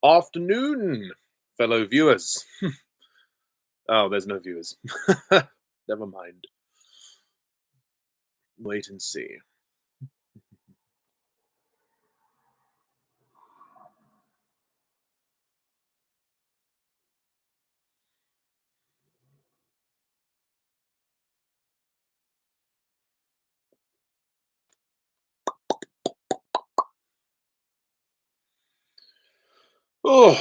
Afternoon, fellow viewers. Oh, there's no viewers. Never mind. Wait and see. Oh,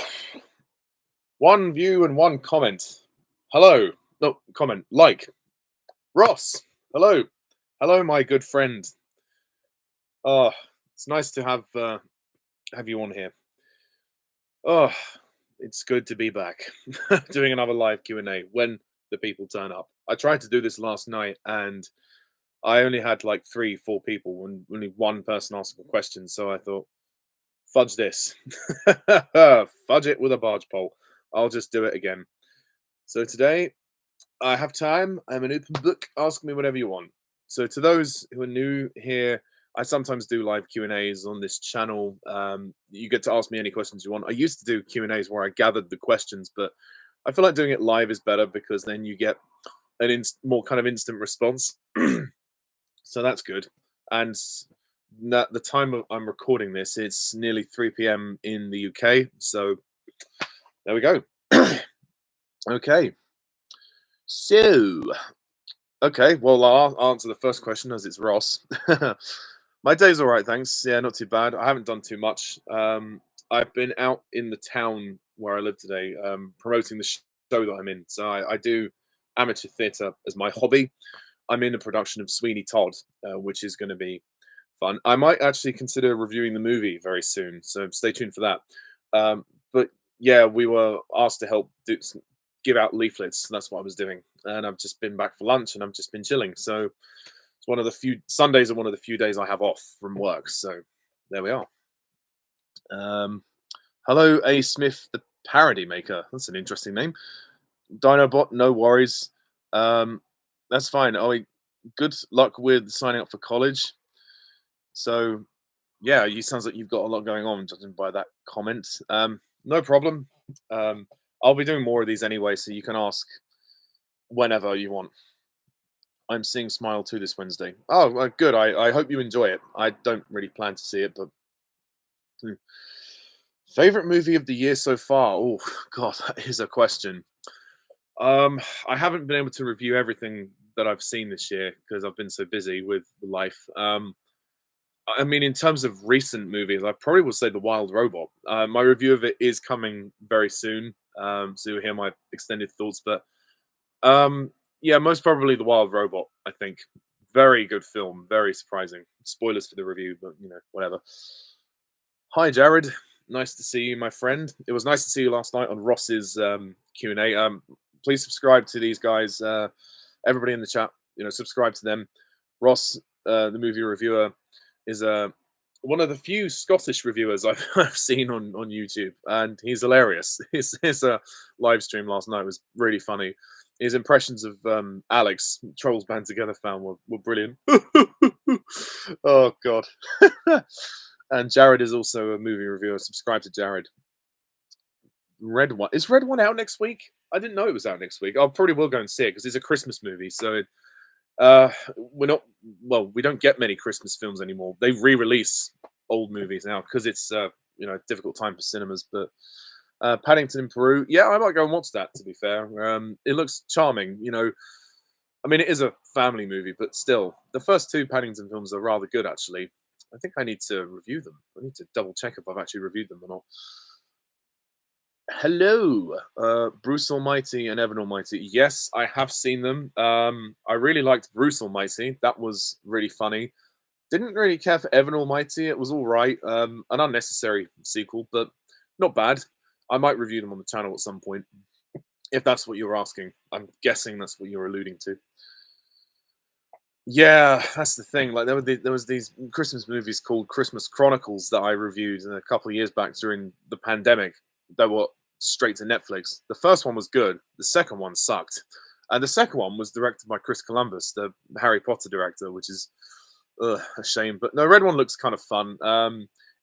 one view and one comment. Hello. No, comment. Like. Ross. Hello. Hello, my good friend. Oh, it's nice to have you on here. Oh, it's good to be back doing another live Q&A when the people turn up. I tried to do this last night and I only had like 3, 4 people and only one person asked a question. So I thought, fudge this. Fudge it with a barge pole. I'll just do it again. So today I have time. I'm an open book. Ask me whatever you want. So to those who are new here, I sometimes do live Q&As on this channel. You get to ask me any questions you want. I used to do Q&As where I gathered the questions, but I feel like doing it live is better because then you get an more kind of instant response. So that's good. And the time I'm recording this, it's nearly 3 p.m. in the UK. So there we go. Okay. So, okay. Well, I'll answer the first question as it's Ross. My day's all right, thanks. Yeah, not too bad. I haven't done too much. I've been out in the town where I live today, promoting the show that I'm in. So I do amateur theatre as my hobby. I'm in a production of Sweeney Todd, which is going to be fun. I might actually consider reviewing the movie very soon, so stay tuned for that. But yeah, we were asked to help give out leaflets. And that's what I was doing, and I've just been back for lunch, and I've just been chilling. So it's one of the few Sundays are one of the few days I have off from work. So there we are. Hello, A. Smith, the parody maker. That's an interesting name. Dinobot, no worries. That's fine. Good luck with signing up for college. So, yeah, you sounds like you've got a lot going on, judging by that comment. No problem. I'll be doing more of these anyway, so you can ask whenever you want. I'm seeing Smile 2 this Wednesday. Oh, good. I hope you enjoy it. I don't really plan to see it, but favorite movie of the year so far? Oh, God, that is a question. I haven't been able to review everything that I've seen this year because I've been so busy with life. I mean, in terms of recent movies, I probably would say The Wild Robot. My review of it is coming very soon, so you'll hear my extended thoughts. But yeah, most probably The Wild Robot. I think very good film, very surprising. Spoilers for the review, but whatever. Hi, Jared. Nice to see you, my friend. It was nice to see you last night on Ross's Q&A. Please subscribe to these guys. Everybody in the chat, subscribe to them. Ross, the movie reviewer, is one of the few Scottish reviewers I've seen on YouTube, and he's hilarious. His live stream last night was really funny. His impressions of Alex, Trolls Band Together fan, were brilliant. Oh, God. And Jared is also a movie reviewer. Subscribe to Jared. Red One. Is Red One out next week? I didn't know it was out next week. I probably will go and see it because it's a Christmas movie. So we don't get many Christmas films anymore. They re-release old movies now because it's a difficult time for cinemas. But Paddington in Peru, yeah, I might go and watch that. To be fair, it looks charming. I mean, it is a family movie, but still, the first 2 Paddington films are rather good. Actually, I think I need to review them. I need to double check if I've actually reviewed them or not. Hello, Bruce Almighty and Evan Almighty. Yes, I have seen them. I really liked Bruce Almighty. That was really funny. Didn't really care for Evan Almighty. It was all right. An unnecessary sequel, but not bad. I might review them on the channel at some point, if that's what you're asking. I'm guessing that's what you're alluding to. Yeah, that's the thing. Like there was these Christmas movies called Christmas Chronicles that I reviewed a couple of years back during the pandemic. That were straight to Netflix. The first one was good. The second one sucked, and the second one was directed by Chris Columbus, the Harry Potter director, which is a shame. But no, Red One looks kind of fun.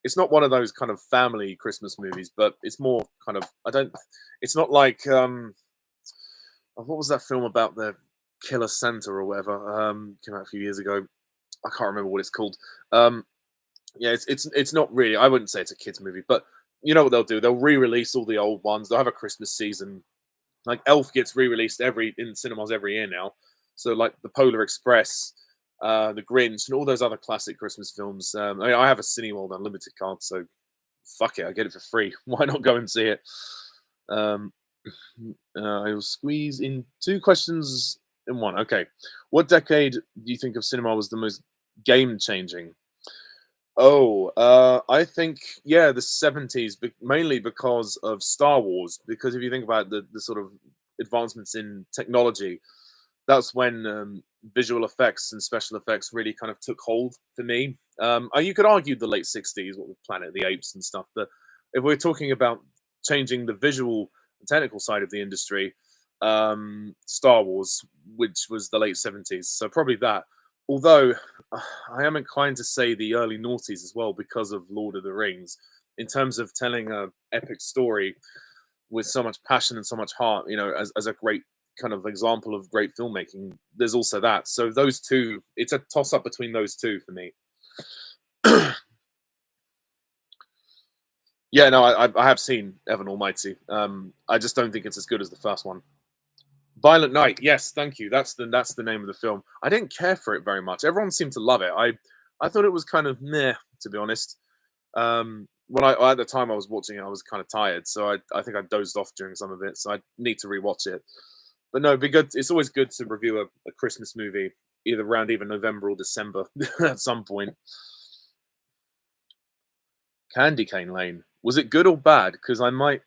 it's not one of those kind of family Christmas movies, but it's more kind of I don't. It's not like what was that film about the killer Santa or whatever? Came out a few years ago. I can't remember what it's called. Um, yeah, it's not really. I wouldn't say it's a kids movie, but you know what they'll do? They'll re-release all the old ones. They'll have a Christmas season. Like Elf gets re-released every in cinemas every year now. So like the Polar Express, the Grinch, and all those other classic Christmas films. I mean, I have a Cineworld Unlimited card, so fuck it, I get it for free. Why not go and see it? Um, I will squeeze in two questions in one. Okay, what decade do you think of cinema was the most game changing? Oh, I think yeah, the 70s, mainly because of Star Wars. Because if you think about the sort of advancements in technology, that's when visual effects and special effects really kind of took hold for me. You could argue the late 60s, what with Planet of the Apes and stuff, but if we're talking about changing the visual and technical side of the industry, Star Wars, which was the late 70s, so probably that. Although I am inclined to say the early noughties as well because of Lord of the Rings, in terms of telling a epic story with so much passion and so much heart, as a great kind of example of great filmmaking. There's also that. So those two, it's a toss up between those two for me. Yeah, no, I have seen Evan Almighty. I just don't think it's as good as the first one. Violent Night, yes, thank you. That's the name of the film. I didn't care for it very much. Everyone seemed to love it. I thought it was kind of meh, to be honest. When I at the time I was watching it, I was kind of tired, so I think I dozed off during some of it. So I need to rewatch it. But no, it'd be good. It's always good to review a Christmas movie, either around even November or December at some point. Candy Cane Lane. Was it good or bad? Because I might.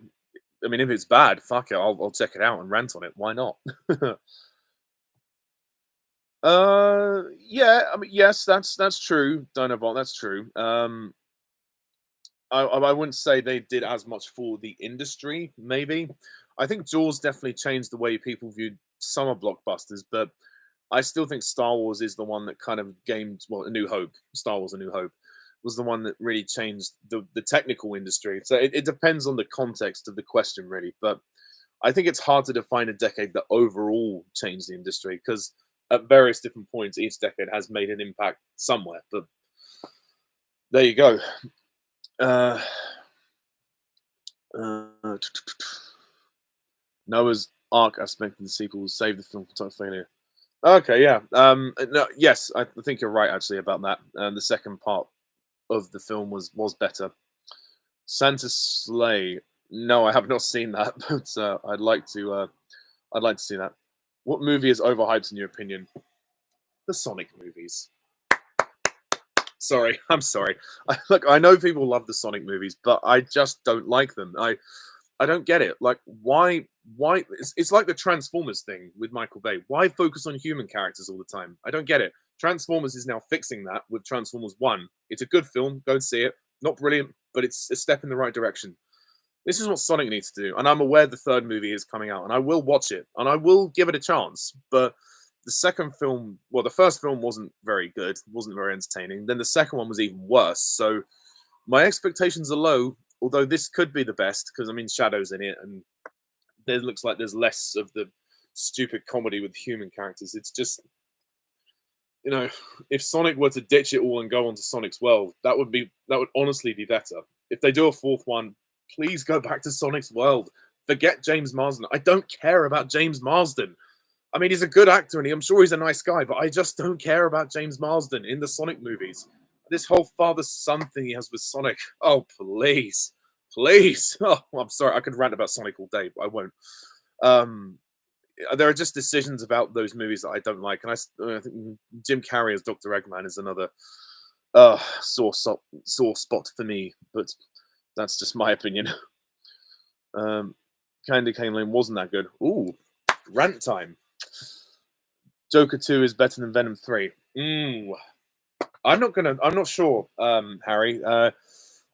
I mean, if it's bad, fuck it. I'll check it out and rant on it. Why not? Yeah. I mean, yes, that's true. Dinobot, that's true. I wouldn't say they did as much for the industry. Maybe I think Jaws definitely changed the way people viewed summer blockbusters, but I still think Star Wars is the one that kind of gained well, A New Hope. Star Wars: A New Hope was the one that really changed the technical industry. So it depends on the context of the question, really. But I think it's hard to define a decade that overall changed the industry because at various different points, each decade has made an impact somewhere. But there you go. Uh, uh, Noah's Ark aspect of the sequel saved the film from total failure. Okay, yeah. No, yes, I think you're right actually about that. The second part of the film was better. Santa's Sleigh. No, I have not seen that, but I'd like to see that. What movie is overhyped in your opinion? The Sonic movies. Sorry, I'm sorry. Look, I know people love the Sonic movies, but I just don't like them. I don't get it. Like, why? Why? It's like the Transformers thing with Michael Bay. Why focus on human characters all the time? I don't get it. Transformers is now fixing that with Transformers One. It's a good film. Go and see it. Not brilliant, but it's a step in the right direction. This is what Sonic needs to do, and I'm aware the third movie is coming out, and I will watch it, and I will give it a chance. But the second film, well, the first film wasn't very good, wasn't very entertaining. Then the second one was even worse. So my expectations are low, although this could be the best because I mean Shadow's in it, and there looks like there's less of the stupid comedy with human characters. It's just if Sonic were to ditch it all and go on to Sonic's World, that would honestly be better. If they do a fourth one, please go back to Sonic's World. Forget James Marsden. I don't care about James Marsden. I mean, he's a good actor and I'm sure he's a nice guy, but I just don't care about James Marsden in the Sonic movies. This whole father-son thing he has with Sonic. Oh, please. Please. Oh, I'm sorry. I could rant about Sonic all day, but I won't. There are just decisions about those movies that I don't like. And I think Jim Carrey as Dr. Eggman is another sore spot for me, but that's just my opinion. Candy Cane Lane wasn't that good. Ooh, rant time. Joker 2 is better than Venom 3. I'm not sure, Harry.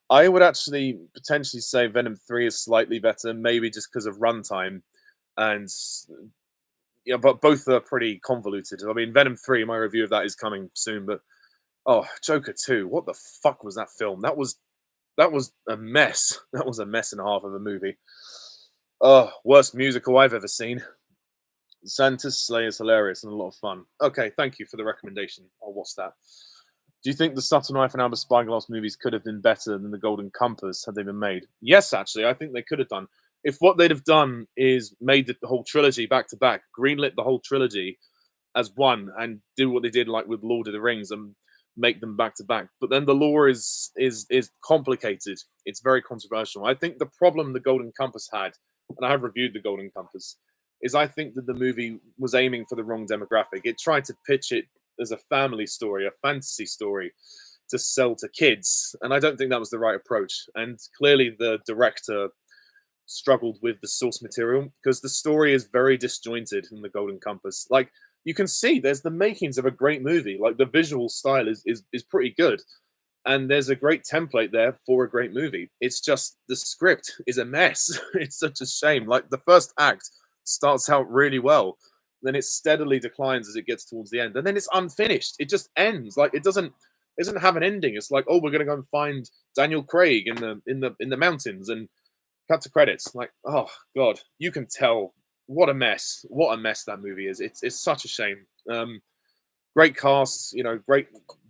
I would actually potentially say Venom 3 is slightly better, maybe just because of runtime. And yeah, but both are pretty convoluted. I mean, Venom 3, my review of that is coming soon, but Joker 2, what the fuck was that film? That was That was a mess. That was a mess and a half of a movie. Oh, worst musical I've ever seen. Santa's Sleigh is hilarious and a lot of fun. Okay, thank you for the recommendation. I'll watch that. Do you think the Subtle Knife and Albert Spyglass movies could have been better than the Golden Compass had they been made? Yes, actually, I think they could have done. If what they'd have done is made the whole trilogy back to back, greenlit the whole trilogy as one, and do what they did like with Lord of the Rings and make them back to back. But then the lore is complicated. It's very controversial. I think the problem the Golden Compass had, and I have reviewed the Golden Compass, is I think that the movie was aiming for the wrong demographic. It tried to pitch it as a family story, a fantasy story to sell to kids. And I don't think that was the right approach. And clearly the director struggled with the source material because the story is very disjointed in the Golden Compass. Like you can see there's the makings of a great movie. Like the visual style is pretty good. And there's a great template there for a great movie. It's just the script is a mess. It's such a shame. Like the first act starts out really well, then it steadily declines as it gets towards the end, and then it's unfinished. It just ends. Like it doesn't have an ending. It's like, oh, we're gonna go and find Daniel Craig in the mountains and cut to credits. Like, oh god, you can tell what a mess. What a mess that movie is. It's such a shame. Great cast, great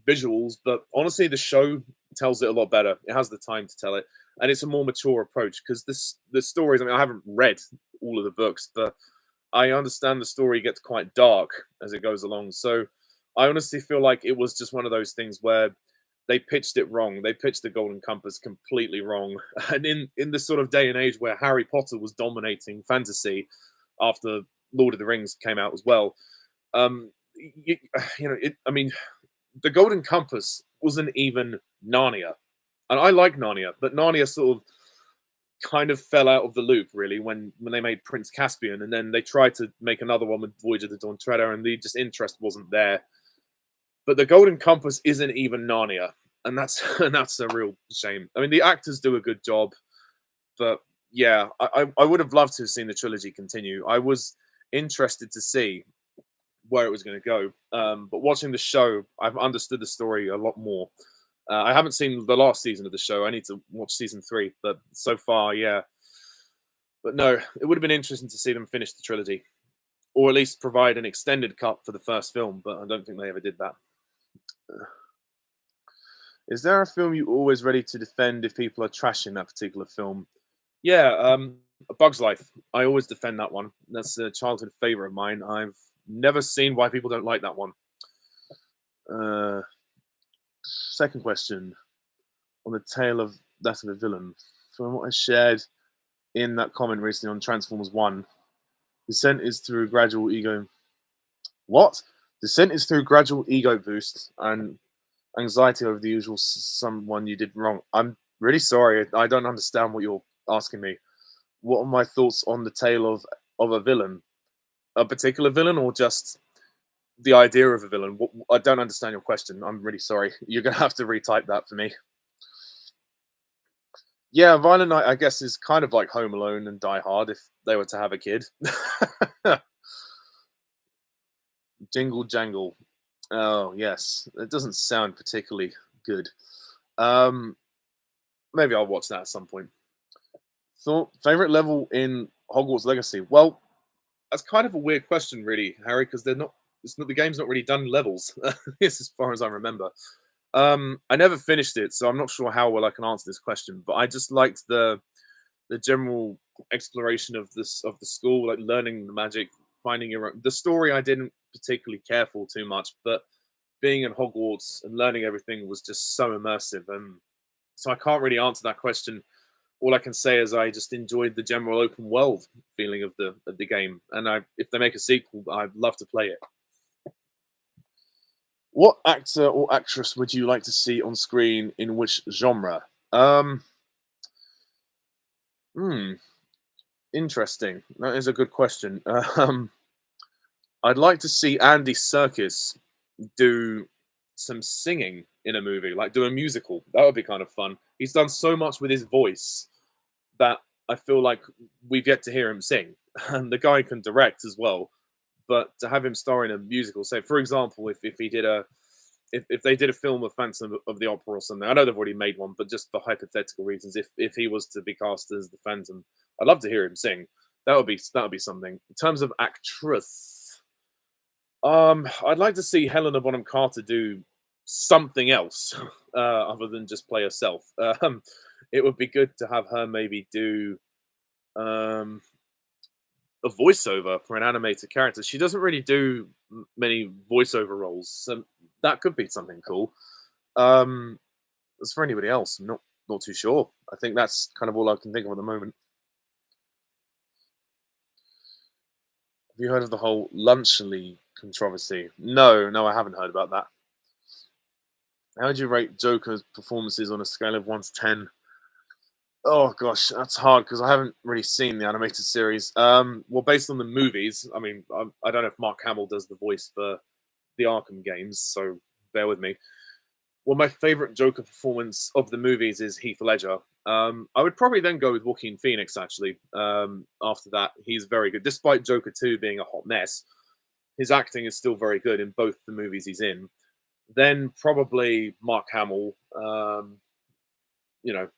visuals, but honestly, the show tells it a lot better. It has the time to tell it, and it's a more mature approach because the stories. I mean, I haven't read all of the books, but I understand the story gets quite dark as it goes along. So I honestly feel like it was just one of those things where they pitched it wrong. They pitched the Golden Compass completely wrong. And in this sort of day and age where Harry Potter was dominating fantasy after Lord of the Rings came out as well, you, I mean, the Golden Compass wasn't even Narnia. And I like Narnia, but Narnia sort of kind of fell out of the loop really when they made Prince Caspian, and then they tried to make another one with Voyage of the Dawn Treader, and the just interest wasn't there. But the Golden Compass isn't even Narnia, and that's and that's a real shame. I mean, the actors do a good job, but yeah, I would have loved to have seen the trilogy continue. I was interested to see where it was going to go, but watching the show, I've understood the story a lot more. I haven't seen the last season of the show. I need to watch season 3, but so far, yeah. But no, it would have been interesting to see them finish the trilogy, or at least provide an extended cut for the first film. But I don't think they ever did that. Is there a film you're always ready to defend if people are trashing that particular film? Yeah, A Bug's Life. I always defend that one. That's a childhood favorite of mine. I've never seen why people don't like that one. Second question, on the tale of that of a villain. From what I shared in that comment recently on Transformers 1, descent is through gradual ego. What? Descent is through gradual ego boost and anxiety over the usual someone you did wrong. I'm really sorry. I don't understand what you're asking me. What are my thoughts on the tale of a villain? A particular villain, or just the idea of a villain? I don't understand your question. I'm really sorry. You're going to have to retype that for me. Yeah, Violent Night, I guess, is kind of like Home Alone and Die Hard if they were to have a kid. Jingle Jangle. Oh, yes. It doesn't sound particularly good. Maybe I'll watch that at some point. Favorite level in Hogwarts Legacy? Well, that's kind of a weird question, really, Harry, because the game's not really done levels. As far as I remember. I never finished it, so I'm not sure how well I can answer this question. But I just liked the general exploration of the school, like learning the magic, finding your own. The story I didn't particularly care for too much, but being in Hogwarts and learning everything was just so immersive. So I can't really answer that question. All I can say is I just enjoyed the general open world feeling of the game, and if they make a sequel, I'd love to play it. What actor or actress would you like to see on screen in which genre? Interesting. That is a good question. I'd like to see Andy Serkis do some singing in a movie, like do a musical. That would be kind of fun. He's done so much with his voice that I feel like we've yet to hear him sing. And the guy can direct as well. But to have him star in a musical, say, for example, if he did a if they did a film of Phantom of the Opera or something, I know they've already made one, but just for hypothetical reasons, if he was to be cast as the Phantom, I'd love to hear him sing. That would be something. In terms of actress, I'd like to see Helena Bonham Carter do something else other than just play herself. It would be good to have her maybe do um, a voiceover for an animated character. She doesn't really do many voiceover roles, so that could be something cool. Um, as for anybody else, I'm not too sure. I think that's kind of all I can think of at the moment. Have you heard of the whole Lunchly controversy? No, I haven't heard about that. How would you rate Joker's performances on a scale of 1 to 10? Oh gosh, that's hard because I haven't really seen the animated series. Well, based on the movies, I mean, I don't know if Mark Hamill does the voice for the Arkham games, so bear with me. Well, my favorite Joker performance of the movies is Heath Ledger. I would probably then go with Joaquin Phoenix. Actually, after that, he's very good. Despite Joker 2 being a hot mess, his acting is still very good in both the movies he's in. Then probably Mark Hamill.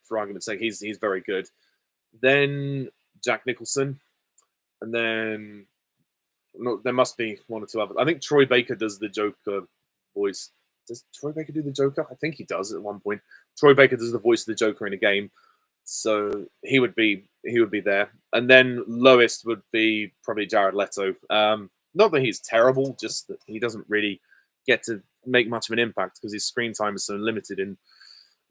For argument's sake, he's very good. Then Jack Nicholson, and then no, there must be one or two others. I think Troy Baker does the Joker voice. Does Troy Baker do the Joker? I think he does at one point. Troy Baker does the voice of the Joker in a game, so he would be there. And then lowest would be probably Jared Leto. Not that he's terrible, just that he doesn't really get to make much of an impact because his screen time is so limited in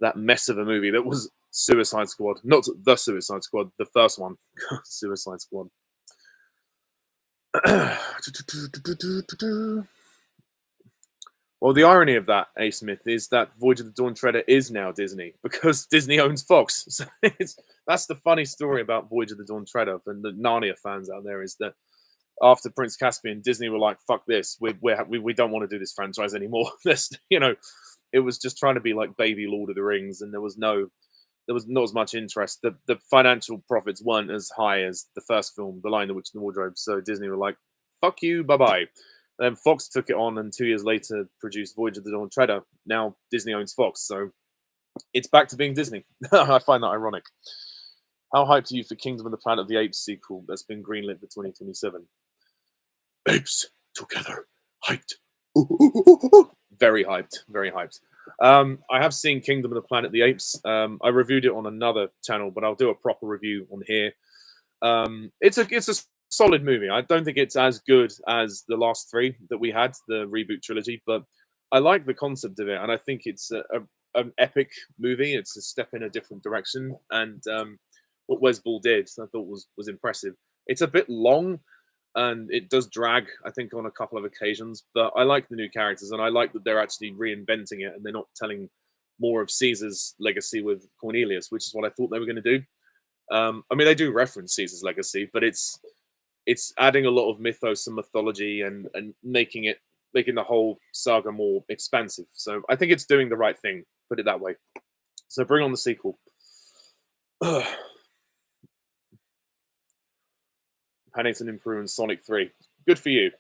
that mess of a movie that was Suicide Squad. Not the Suicide Squad, the first one. Suicide Squad. Well, the irony of that, A. Smith, is that Voyage of the Dawn Treader is now Disney because Disney owns Fox. So that's the funny story about Voyage of the Dawn Treader and the Narnia fans out there is that after Prince Caspian, Disney were like, "Fuck this, we don't want to do this franchise anymore." It was just trying to be like baby Lord of the Rings, and there was not as much interest. The financial profits weren't as high as the first film, The Lion, the Witch, and the Wardrobe. So Disney were like, "Fuck you, bye bye." Then Fox took it on, and 2 years later produced Voyage of the Dawn Treader. Now Disney owns Fox, so it's back to being Disney. I find that ironic. How hyped are you for Kingdom of the Planet of the Apes sequel that's been greenlit for 2027? Apes together, hyped. Very hyped, very hyped. I have seen Kingdom of the Planet of the Apes. I reviewed it on another channel, but I'll do a proper review on here. It's a solid movie. I don't think it's as good as the last three that we had, the reboot trilogy, but I like the concept of it, and I think it's an epic movie. It's a step in a different direction, and what Wes Ball did, I thought was impressive. It's a bit long, and it does drag, I think, on a couple of occasions, but I like the new characters, and I like that they're actually reinventing it, and they're not telling more of Caesar's legacy with Cornelius, which is what I thought they were going to do. I mean, they do reference Caesar's legacy, but it's adding a lot of mythos and mythology and making the whole saga more expansive. So I think it's doing the right thing, put it that way. So bring on the sequel. Paddington Improve and Sonic 3. Good for you.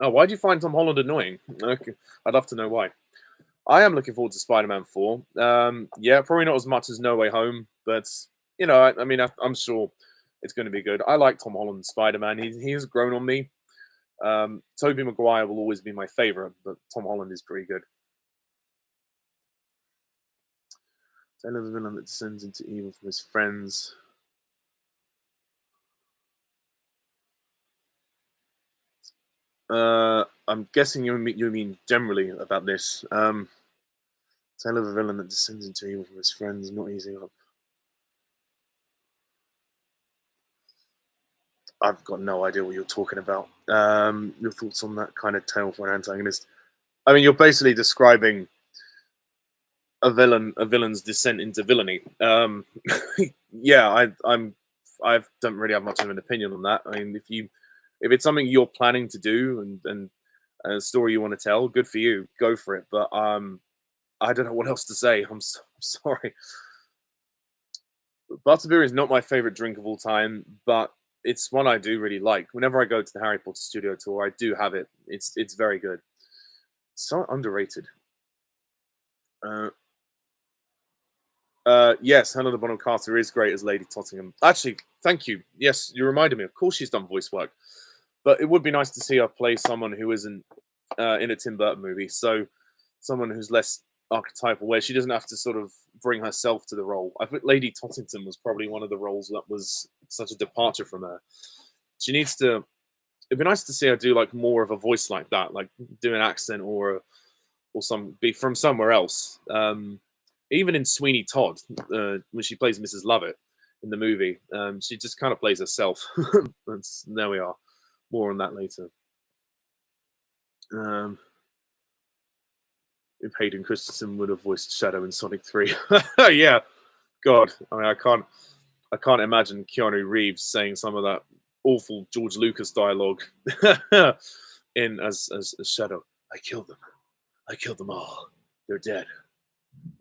Oh, why do you find Tom Holland annoying? Okay. I'd love to know why. I am looking forward to Spider-Man 4. Yeah, probably not as much as No Way Home, but I mean, I'm sure it's going to be good. I like Tom Holland's Spider-Man. He has grown on me. Tobey Maguire will always be my favorite, but Tom Holland is pretty good. Tale of a villain that descends into evil from his friends. I'm guessing you mean generally about this. Tale of a villain that descends into evil from his friends, not easing up. I've got no idea what you're talking about. Your thoughts on that kind of tale for an antagonist? I mean, you're basically describing a villain's descent into villainy. Yeah, I don't really have much of an opinion on that. I mean, if it's something you're planning to do and a story you want to tell, good for you, go for it. But I don't know what else to say. I'm sorry. Butterbeer is not my favorite drink of all time, but it's one I do really like. Whenever I go to the Harry Potter studio tour, I do have it. It's very good. So underrated. Uh, yes, Helena Bonham Carter is great as Lady Tottenham. Actually, thank you. Yes, you reminded me. Of course, she's done voice work, but it would be nice to see her play someone who isn't in a Tim Burton movie. So, someone who's less archetypal, where she doesn't have to sort of bring herself to the role. I think Lady Tottington was probably one of the roles that was such a departure from her. She needs to. It'd be nice to see her do like more of a voice like that, like do an accent or some be from somewhere else. Even in Sweeney Todd, when she plays Mrs. Lovett in the movie, she just kind of plays herself. There we are. More on that later. Um, if Hayden Christensen would have voiced Shadow in Sonic 3, yeah, God, I mean, I can't imagine Keanu Reeves saying some of that awful George Lucas dialogue in as Shadow. I killed them. I killed them all. They're dead.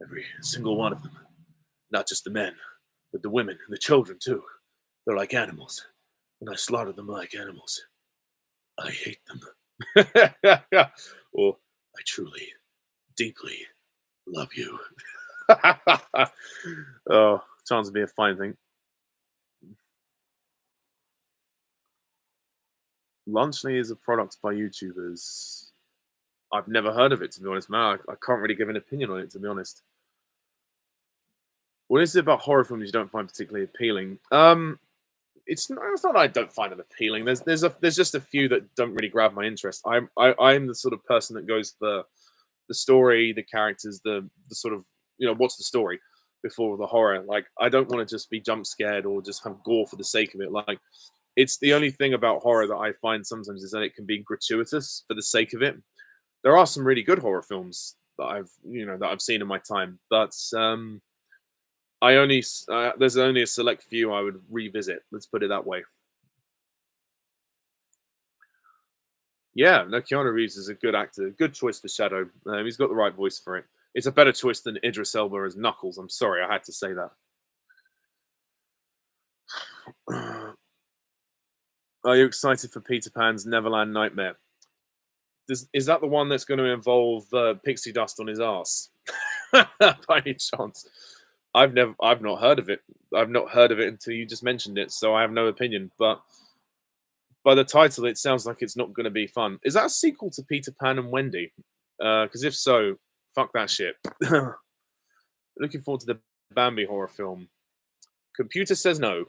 Every single one of them. Not just the men, but the women and the children too. They're like animals, and I slaughtered them like animals. I hate them. Or I truly, deeply love you. Oh, sounds to be a fine thing. Lunchley is a product by YouTubers. I've never heard of it, to be honest, man. I can't really give an opinion on it, to be honest. What is it about horror films you don't find particularly appealing? It's not that I don't find them appealing. There's just a few that don't really grab my interest. I'm the sort of person that goes for the story, the characters, the sort of what's the story before the horror. Like I don't want to just be jump scared or just have gore for the sake of it. Like it's the only thing about horror that I find sometimes is that it can be gratuitous for the sake of it. There are some really good horror films that I've seen in my time, but I only there's only a select few I would revisit. Let's put it that way. Yeah, no, Keanu Reeves is a good actor, good choice for Shadow. He's got the right voice for it. It's a better choice than Idris Elba as Knuckles. I'm sorry, I had to say that. Are you excited for Peter Pan's Neverland Nightmare? Is that the one that's going to involve pixie dust on his ass? By any chance? I've not heard of it. I've not heard of it until you just mentioned it, so I have no opinion. But by the title, it sounds like it's not going to be fun. Is that a sequel to Peter Pan and Wendy? Because if so, fuck that shit. Looking forward to the Bambi horror film. Computer says no.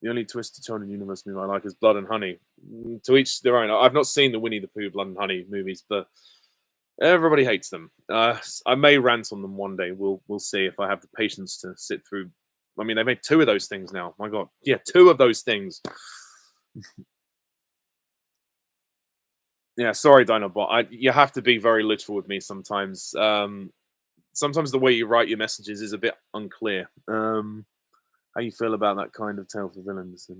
The only twisted children universe movie I like is Blood and Honey. To each their own. I've not seen the Winnie the Pooh, Blood and Honey movies, but everybody hates them. I may rant on them one day. We'll see if I have the patience to sit through. I mean, they made two of those things now. My God, yeah, two of those things. Yeah, sorry, Dinobot. You have to be very literal with me sometimes. Sometimes the way you write your messages is a bit unclear. How you feel about that kind of tale for villains?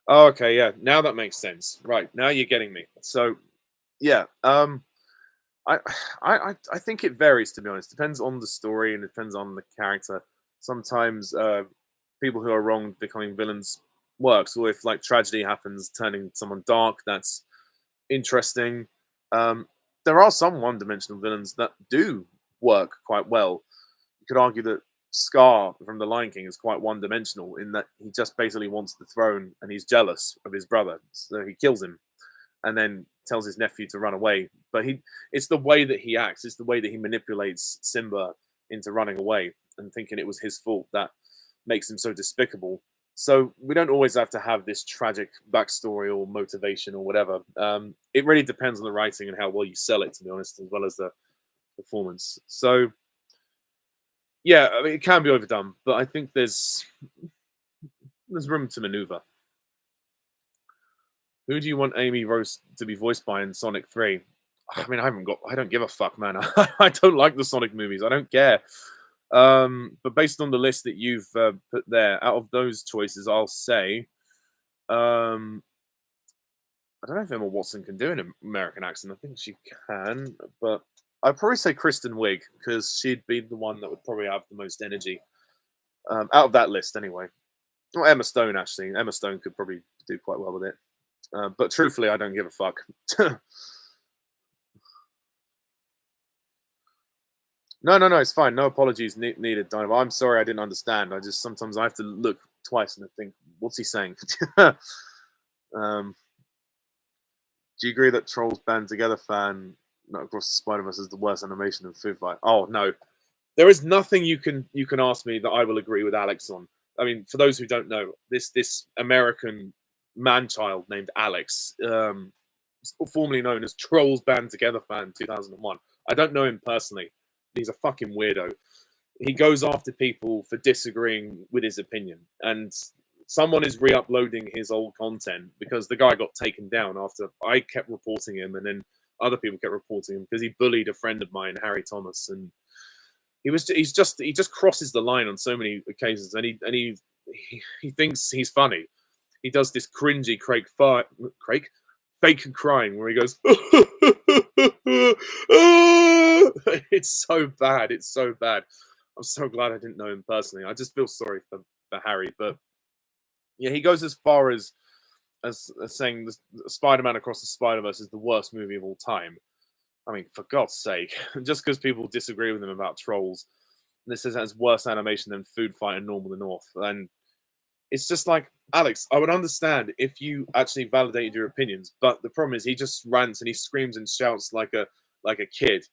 Oh, okay, yeah. Now that makes sense. Right now you're getting me. So, yeah. I, I think it varies, to be honest. Depends on the story and it depends on the character. Sometimes people who are wronged becoming villains works, or if like tragedy happens, turning someone dark, that's interesting. There are some one-dimensional villains that do work quite well. You could argue that Scar from The Lion King is quite one-dimensional in that he just basically wants the throne and he's jealous of his brother, so he kills him and then tells his nephew to run away. But it's the way that he acts, it's the way that he manipulates Simba into running away and thinking it was his fault that makes him so despicable. So we don't always have to have this tragic backstory or motivation or whatever. It really depends on the writing and how well you sell it, to be honest, as well as the performance. So yeah, I mean, it can be overdone, but I think there's room to maneuver. Who do you want Amy Rose to be voiced by in Sonic 3? I mean, I don't give a fuck, man. I don't like the Sonic movies. I don't care. But based on the list that you've put there, out of those choices, I'll say, I don't know if Emma Watson can do an American accent. I think she can, but I'd probably say Kristen Wiig because she'd be the one that would probably have the most energy. Out of that list, anyway. Well, Emma Stone, actually. Emma Stone could probably do quite well with it. But truthfully, I don't give a fuck. No, no, no, it's fine. No apologies needed, Dynamo. I'm sorry I didn't understand. I just sometimes I have to look twice and I think, what's he saying? um, do you agree that Trolls Band Together fan not across the Spider-Verse is the worst animation in Food Fight? Oh no, there is nothing you can ask me that I will agree with Alex on. I mean, for those who don't know, this American man child named Alex, formerly known as Trolls Band Together fan 2001. I don't know him personally. He's a fucking weirdo. He goes after people for disagreeing with his opinion, and someone is re-uploading his old content because the guy got taken down after I kept reporting him, and then other people kept reporting him because he bullied a friend of mine, Harry Thomas, and he just crosses the line on so many occasions, and he thinks he's funny. He does this cringy Craig fake crying where he goes it's so bad, it's so bad. I'm so glad I didn't know him personally. I just feel sorry for Harry, but yeah, he goes as far as saying the Spider-Man Across the Spider-Verse is the worst movie of all time. I mean, for God's sake, just because people disagree with him about Trolls, this has worse animation than Food Fight and Normal the North. And it's just like, Alex, I would understand if you actually validated your opinions, but the problem is he just rants and he screams and shouts like a kid,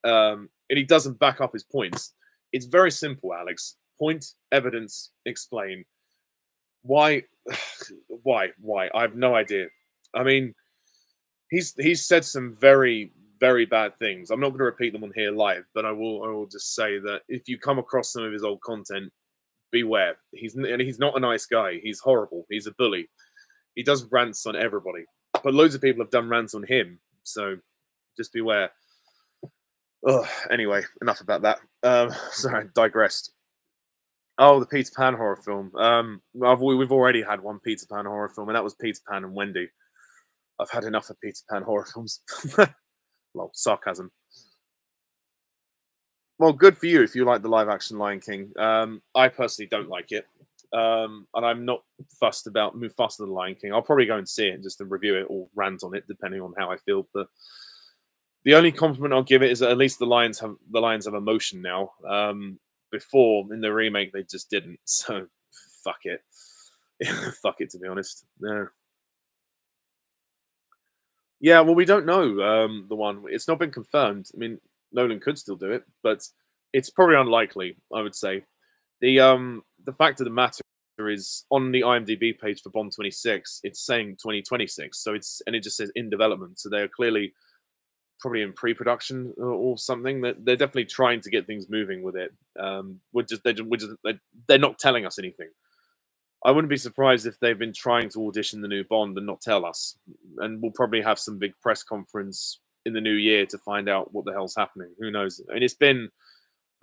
and he doesn't back up his points. It's very simple, Alex. Point, evidence, explain. Why? Why? I have no idea. I mean, he's said some very bad things. I'm not going to repeat them on here live, but I will just say that if you come across some of his old content, beware. He's not a nice guy. He's horrible. He's a bully. He does rants on everybody, but loads of people have done rants on him. So just beware. Oh, anyway, enough about that. Sorry, I digressed. Oh, the Peter Pan horror film. We've already had one Peter Pan horror film, and that was Peter Pan and Wendy. I've had enough of Peter Pan horror films. Well, sarcasm. Well, good for you if you like the live action Lion King. I personally don't like it. And I'm not fussed about Mufasa the Lion King. I'll probably go and see it just to review it or rant on it, depending on how I feel. But the only compliment I'll give it is that at least the lions have emotion now. Before in the remake they just didn't. So fuck it. Fuck it, to be honest. Yeah. Yeah, well, we don't know the one. It's not been confirmed. I mean, Nolan could still do it, but it's probably unlikely, I would say. The fact of the matter is on the IMDb page for Bond 26, it's saying 2026. So it just says in development. So they're clearly probably in pre-production or something. That they're definitely trying to get things moving with it. They're not telling us anything. I wouldn't be surprised if they've been trying to audition the new Bond and not tell us. And we'll probably have some big press conference in the new year to find out what the hell's happening. Who knows? And it's been,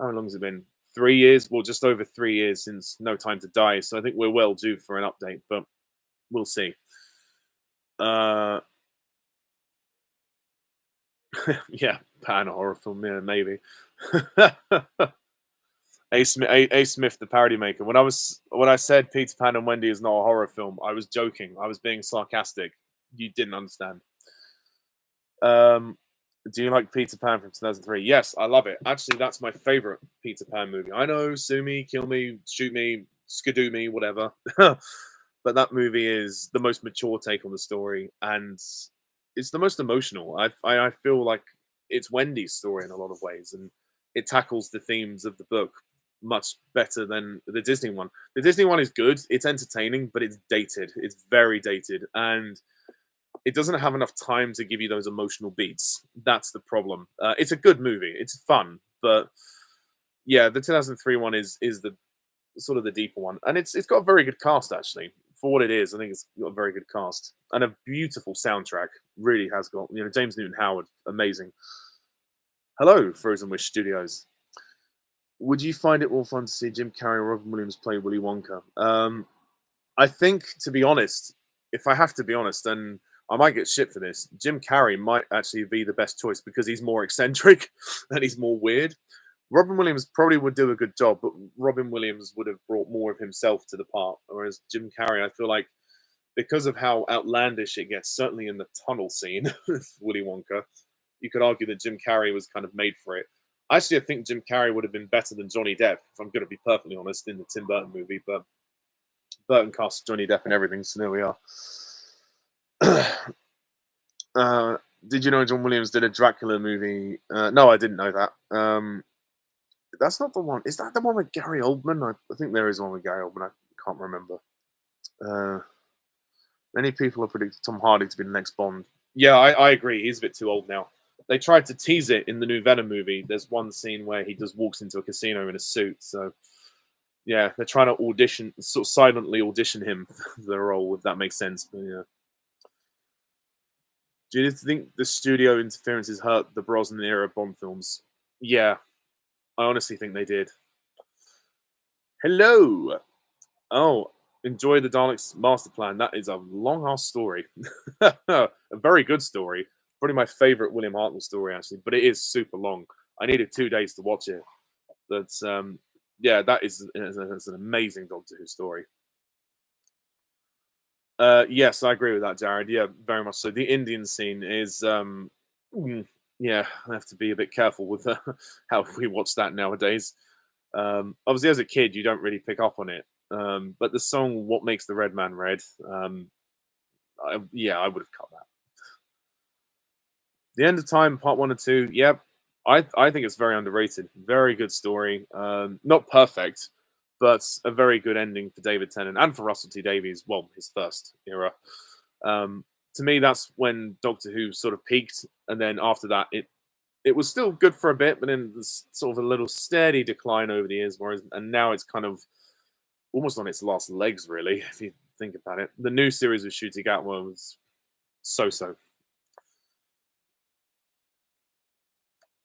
how long has it been? 3 years? Well, just over 3 years since No Time to Die. So I think we're well due for an update, but we'll see. Yeah, Pan horror film, yeah, maybe. A. Smith, the parody maker. When I said Peter Pan and Wendy is not a horror film, I was joking. I was being sarcastic. You didn't understand. Do you like Peter Pan from 2003? Yes, I love it. Actually, that's my favorite Peter Pan movie. I know, sue me, kill me, shoot me, skidoo me, whatever. But that movie is the most mature take on the story, and it's the most emotional. I feel like it's Wendy's story in a lot of ways, and it tackles the themes of the book much better than the Disney one. The Disney one is good, it's entertaining, but it's dated. It's very dated, and it doesn't have enough time to give you those emotional beats. That's the problem. It's a good movie. It's fun, but yeah, the 2003 one is the sort of the deeper one, and it's got a very good cast actually for what it is. I think it's got a very good cast and a beautiful soundtrack. Really has got James Newton Howard, amazing. Hello, Frozen Wish Studios. Would you find it more fun to see Jim Carrey or Robin Williams play Willy Wonka? I think, to be honest, if I have to be honest, and I might get shit for this, Jim Carrey might actually be the best choice because he's more eccentric and he's more weird. Robin Williams probably would do a good job, but Robin Williams would have brought more of himself to the part. Whereas Jim Carrey, I feel like because of how outlandish it gets, certainly in the tunnel scene with Willy Wonka, you could argue that Jim Carrey was kind of made for it. Actually, I think Jim Carrey would have been better than Johnny Depp, if I'm going to be perfectly honest, in the Tim Burton movie. But Burton cast Johnny Depp and everything, so there we are. Did you know John Williams did a Dracula movie? No, I didn't know that. That's not the one. Is that the one with Gary Oldman? I think there is one with Gary Oldman. I can't remember. Many people have predicted Tom Hardy to be the next Bond. Yeah, I agree. He's a bit too old now. They tried to tease it in the new Venom movie. There's one scene where he just walks into a casino in a suit. So, yeah, they're trying to sort of silently audition him for the role, if that makes sense. But, yeah. Do you think the studio interferences hurt the Brosnan era Bond films? Yeah, I honestly think they did. Hello. Oh, enjoy the Daleks master plan. That is a long ass story. A very good story. Probably my favorite William Hartnell story, actually, but it is super long. I needed 2 days to watch it. But yeah, that is an amazing Doctor Who story. Yes, I agree with that, Jared. Yeah, very much so. The Indian scene is, yeah, I have to be a bit careful with how we watch that nowadays. Obviously, as a kid, you don't really pick up on it. But the song "What Makes the Red Man Red," yeah, I would have cut that. The End of Time, Part 1 and 2. Yep, I think it's very underrated. Very good story. Not perfect, but a very good ending for David Tennant and for Russell T Davies. Well, his first era. To me, that's when Doctor Who sort of peaked, and then after that, it was still good for a bit, but then there's sort of a little steady decline over the years. And now it's kind of almost on its last legs, really, if you think about it. The new series with Ncuti Gatwa was so.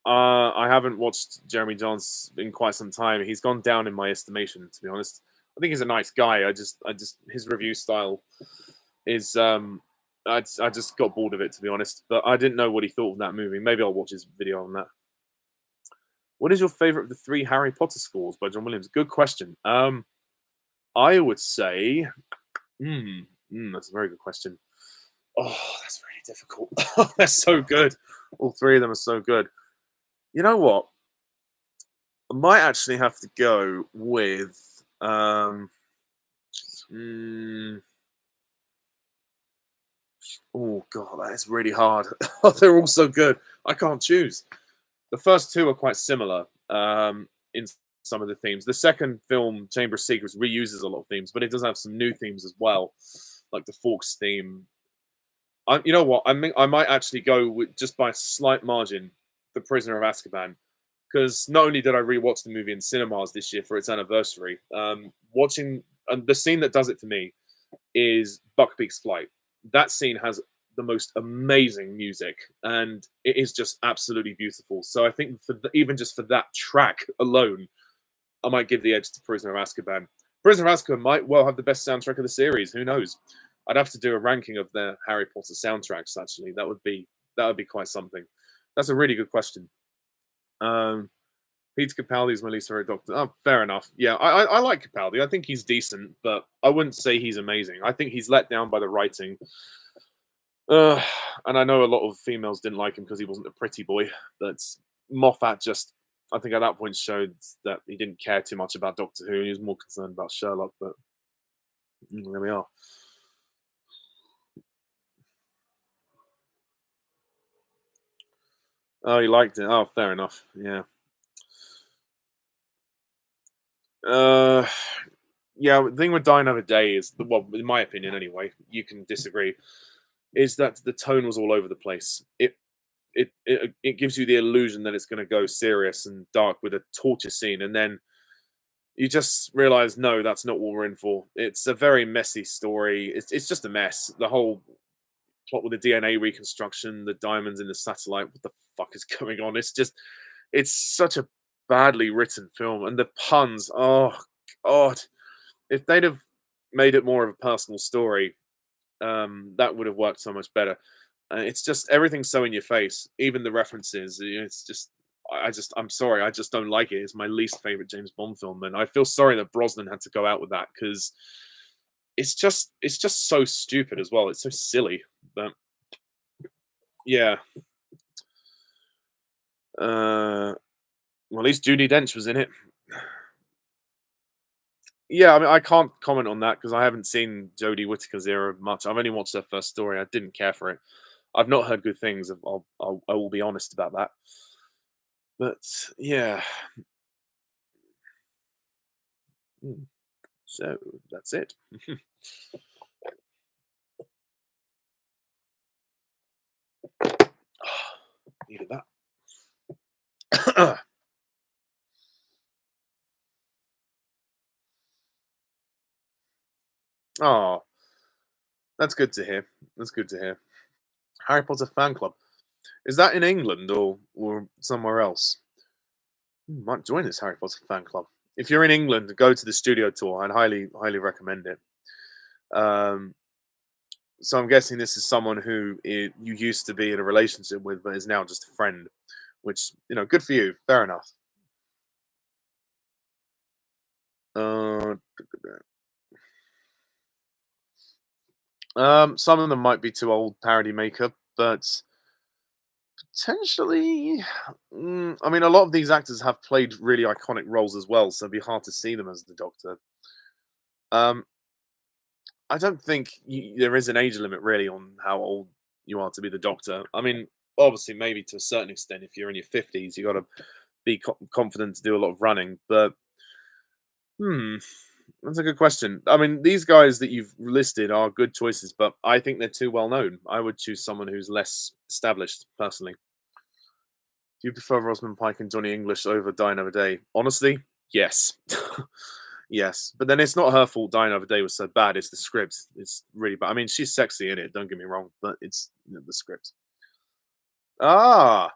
I haven't watched Jeremy Jahns in quite some time. He's gone down in my estimation, to be honest. I think he's a nice guy. I just his review style is I just got bored of it, to be honest. But I didn't know what he thought of that movie. Maybe I'll watch his video on that. What is your favorite of the 3 Harry Potter scores by John Williams? Good question. I would say, that's a very good question. Oh, that's very difficult. They're so good. All 3 of them are so good. You know what? I might actually have to go with. Oh god, that is really hard. They're all so good. I can't choose. The first 2 are quite similar in some of the themes. The second film, Chamber of Secrets, reuses a lot of themes, but it does have some new themes as well, like the Forks theme. You know what? I might actually go with, just by a slight margin, The Prisoner of Azkaban, because not only did I rewatch the movie in cinemas this year for its anniversary, watching the scene that does it for me is Buckbeak's flight. That scene has the most amazing music, and it is just absolutely beautiful. So I think even just for that track alone, I might give the edge to Prisoner of Azkaban. Prisoner of Azkaban might well have the best soundtrack of the series. Who knows? I'd have to do a ranking of the Harry Potter soundtracks. Actually, that would be quite something. That's a really good question. Peter Capaldi's my least favorite Doctor. Oh, fair enough. Yeah, I like Capaldi. I think he's decent, but I wouldn't say he's amazing. I think he's let down by the writing. And I know a lot of females didn't like him because he wasn't a pretty boy, but Moffat just, I think at that point showed that he didn't care too much about Doctor Who. He was more concerned about Sherlock, but there we are. Oh, you liked it. Oh, fair enough. Yeah. Yeah. The thing with Die Another Day is, well, in my opinion, anyway, you can disagree, is that the tone was all over the place. It gives you the illusion that it's going to go serious and dark with a torture scene, and then you just realize, no, that's not what we're in for. It's a very messy story. It's just a mess. The whole plot with the DNA reconstruction, the diamonds in the satellite. What the fuck is going on? It's such a badly written film, and the puns. Oh god, if they'd have made it more of a personal story, that would have worked so much better. It's just everything's so in your face, even the references. It's just I'm sorry, I just don't like it. It's my least favorite James Bond film, and I feel sorry that Brosnan had to go out with that because it's just so stupid as well. It's so silly. But yeah, well, at least Judi Dench was in it. Yeah, I mean, I can't comment on that because I haven't seen Jodie Whittaker's era much. I've only watched her first story. I didn't care for it. I've not heard good things. I will be honest about that. But yeah, mm, so that's it. Needed that. Oh, that's good to hear. That's good to hear. Harry Potter fan club. Is that in England or somewhere else? Might join this Harry Potter fan club. If you're in England, go to the studio tour. I'd highly recommend it. Um, so I'm guessing this is someone who you used to be in a relationship with, but is now just a friend. Which good for you. Fair enough. Uh, some of them might be too old parody makeup, but potentially, I mean, a lot of these actors have played really iconic roles as well, so it'd be hard to see them as the Doctor. Um, I don't think there is an age limit really on how old you are to be the Doctor. I mean, obviously, maybe to a certain extent, if you're in your 50s, you got to be confident to do a lot of running. But hmm, that's a good question. I mean, these guys that you've listed are good choices, but I think they're too well known. I would choose someone who's less established, personally. Do you prefer Rosamund Pike and Johnny English over Die Another Day? Honestly, yes. Yes. But then it's not her fault Die Another Day was so bad. It's the script. It's really bad. I mean, she's sexy in it, don't get me wrong, but it's the script. Ah,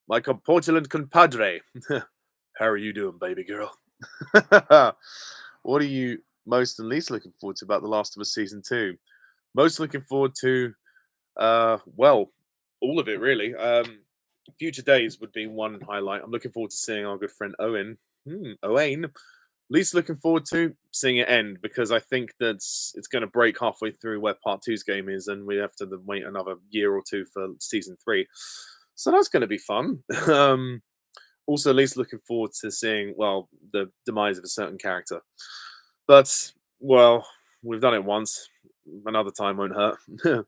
my comportulent compadre. How are you doing, baby girl? What are you most and least looking forward to about The Last of Us Season 2? Most looking forward to, well, all of it, really. Future Days would be one highlight. I'm looking forward to seeing our good friend Owen. Owain. Least looking forward to seeing it end because I think that it's going to break halfway through where Part Two's game is, and we have to then wait another year or two for Season 3. So that's going to be fun. Also, least looking forward to seeing, well, the demise of a certain character. But, well, we've done it once. Another time won't hurt.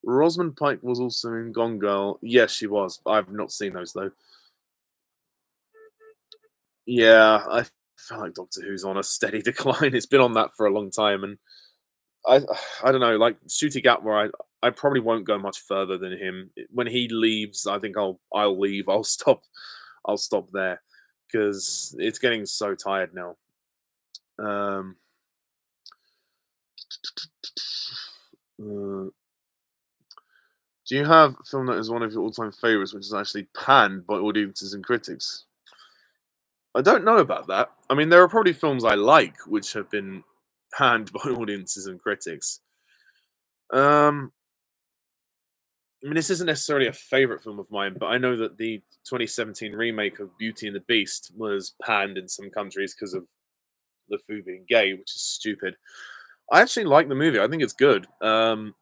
Rosamund Pike was also in Gone Girl. Yes, she was. I've not seen those though. Yeah, I feel like Doctor Who's on a steady decline. It's been on that for a long time, and I I don't know. Like Shooty Gatwa, I probably won't go much further than him. When he leaves, I think I'll leave. I'll stop there because it's getting so tired now. Um, uh, do you have a film that is one of your all-time favorites, which is actually panned by audiences and critics? I don't know about that. I mean, there are probably films I like which have been panned by audiences and critics. Um, I mean, this isn't necessarily a favorite film of mine, but I know that the 2017 remake of Beauty and the Beast was panned in some countries because of the Fu being gay, which is stupid. I actually like the movie. I think it's good, but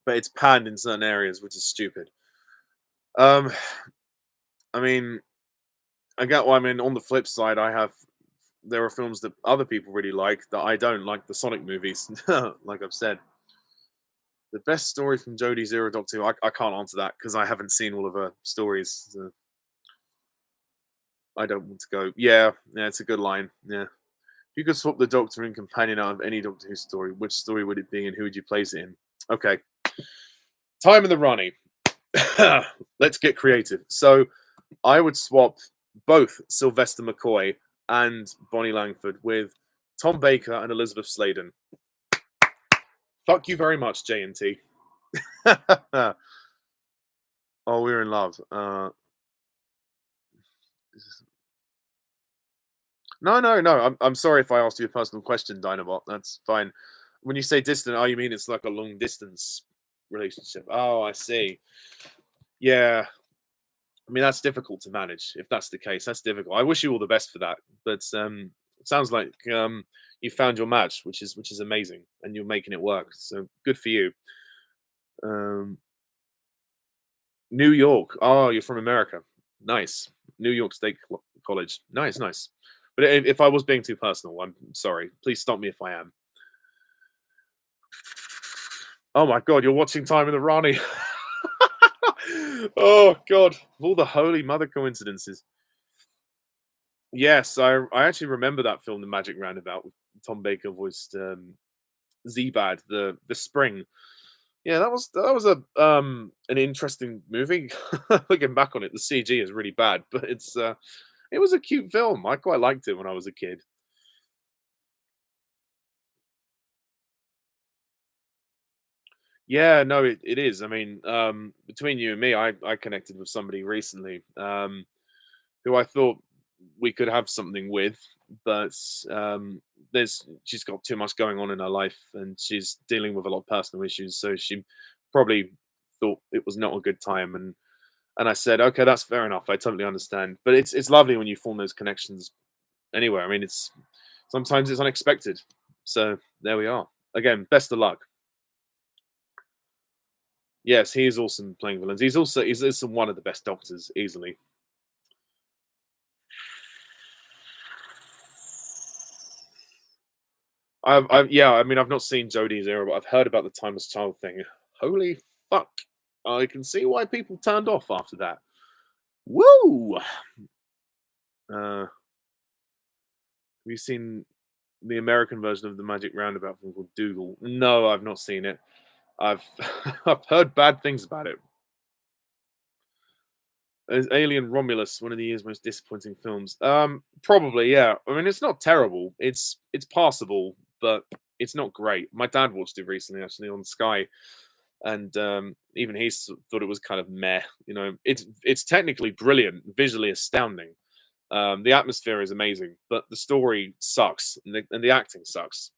it's panned in certain areas, which is stupid. Um, I mean, I get why. I mean, on the flip side, there are films that other people really like that I don't like. The Sonic movies, like I've said. The best story from Jodie Zero Doctor Who, I can't answer that because I haven't seen all of her stories. So I don't want to go. Yeah, yeah, it's a good line. Yeah. If you could swap the Doctor and companion out of any Doctor Who story, which story would it be and who would you place it in? Okay. Time of the Ronnie. Let's get creative. So I would swap both Sylvester McCoy and Bonnie Langford with Tom Baker and Elizabeth Sladen. Fuck you very much, J&T. Oh, we're in love. No, no, no. I'm sorry if I asked you a personal question, Dinobot. That's fine. When you say distant, oh, you mean it's like a long distance relationship? Oh, I see. Yeah. I mean, that's difficult to manage. If that's the case, that's difficult. I wish you all the best for that. But it sounds like you found your match, which is amazing, and you're making it work. So good for you. Um, New York. Oh, you're from America. Nice. New York State College. Nice, nice. But if I was being too personal, I'm sorry. Please stop me if I am. Oh my God, you're watching Time in the Rani. Oh God, of all the holy mother coincidences. Yes, I actually remember that film, The Magic Roundabout, with Tom Baker voiced Z-Bad, the spring. Yeah, that was a an interesting movie. Looking back on it, the CG is really bad, but it was a cute film. I quite liked it when I was a kid. Yeah, no, it is. I mean, between you and me, I connected with somebody recently, who I thought we could have something with, but there's she's got too much going on in her life, and she's dealing with a lot of personal issues. So she probably thought it was not a good time, and I said, okay, that's fair enough. I totally understand. But it's lovely when you form those connections anywhere. I mean, it's sometimes it's unexpected. So there we are. Again, best of luck. Yes, he is awesome playing villains. He's also one of the best doctors easily. Yeah, I mean, I've not seen Jodie's era, but I've heard about the Timeless Child thing. Holy fuck! I can see why people turned off after that. Woo! Have you seen the American version of the Magic Roundabout film called Dougal? No, I've not seen it. I've I've heard bad things about it. Is Alien Romulus one of the year's most disappointing films? Probably, yeah. I mean, it's not terrible. It's passable, but it's not great. My dad watched it recently, actually, on Sky, and even he thought it was kind of meh. You know, it's technically brilliant, visually astounding. The atmosphere is amazing, but the story sucks, and the acting sucks.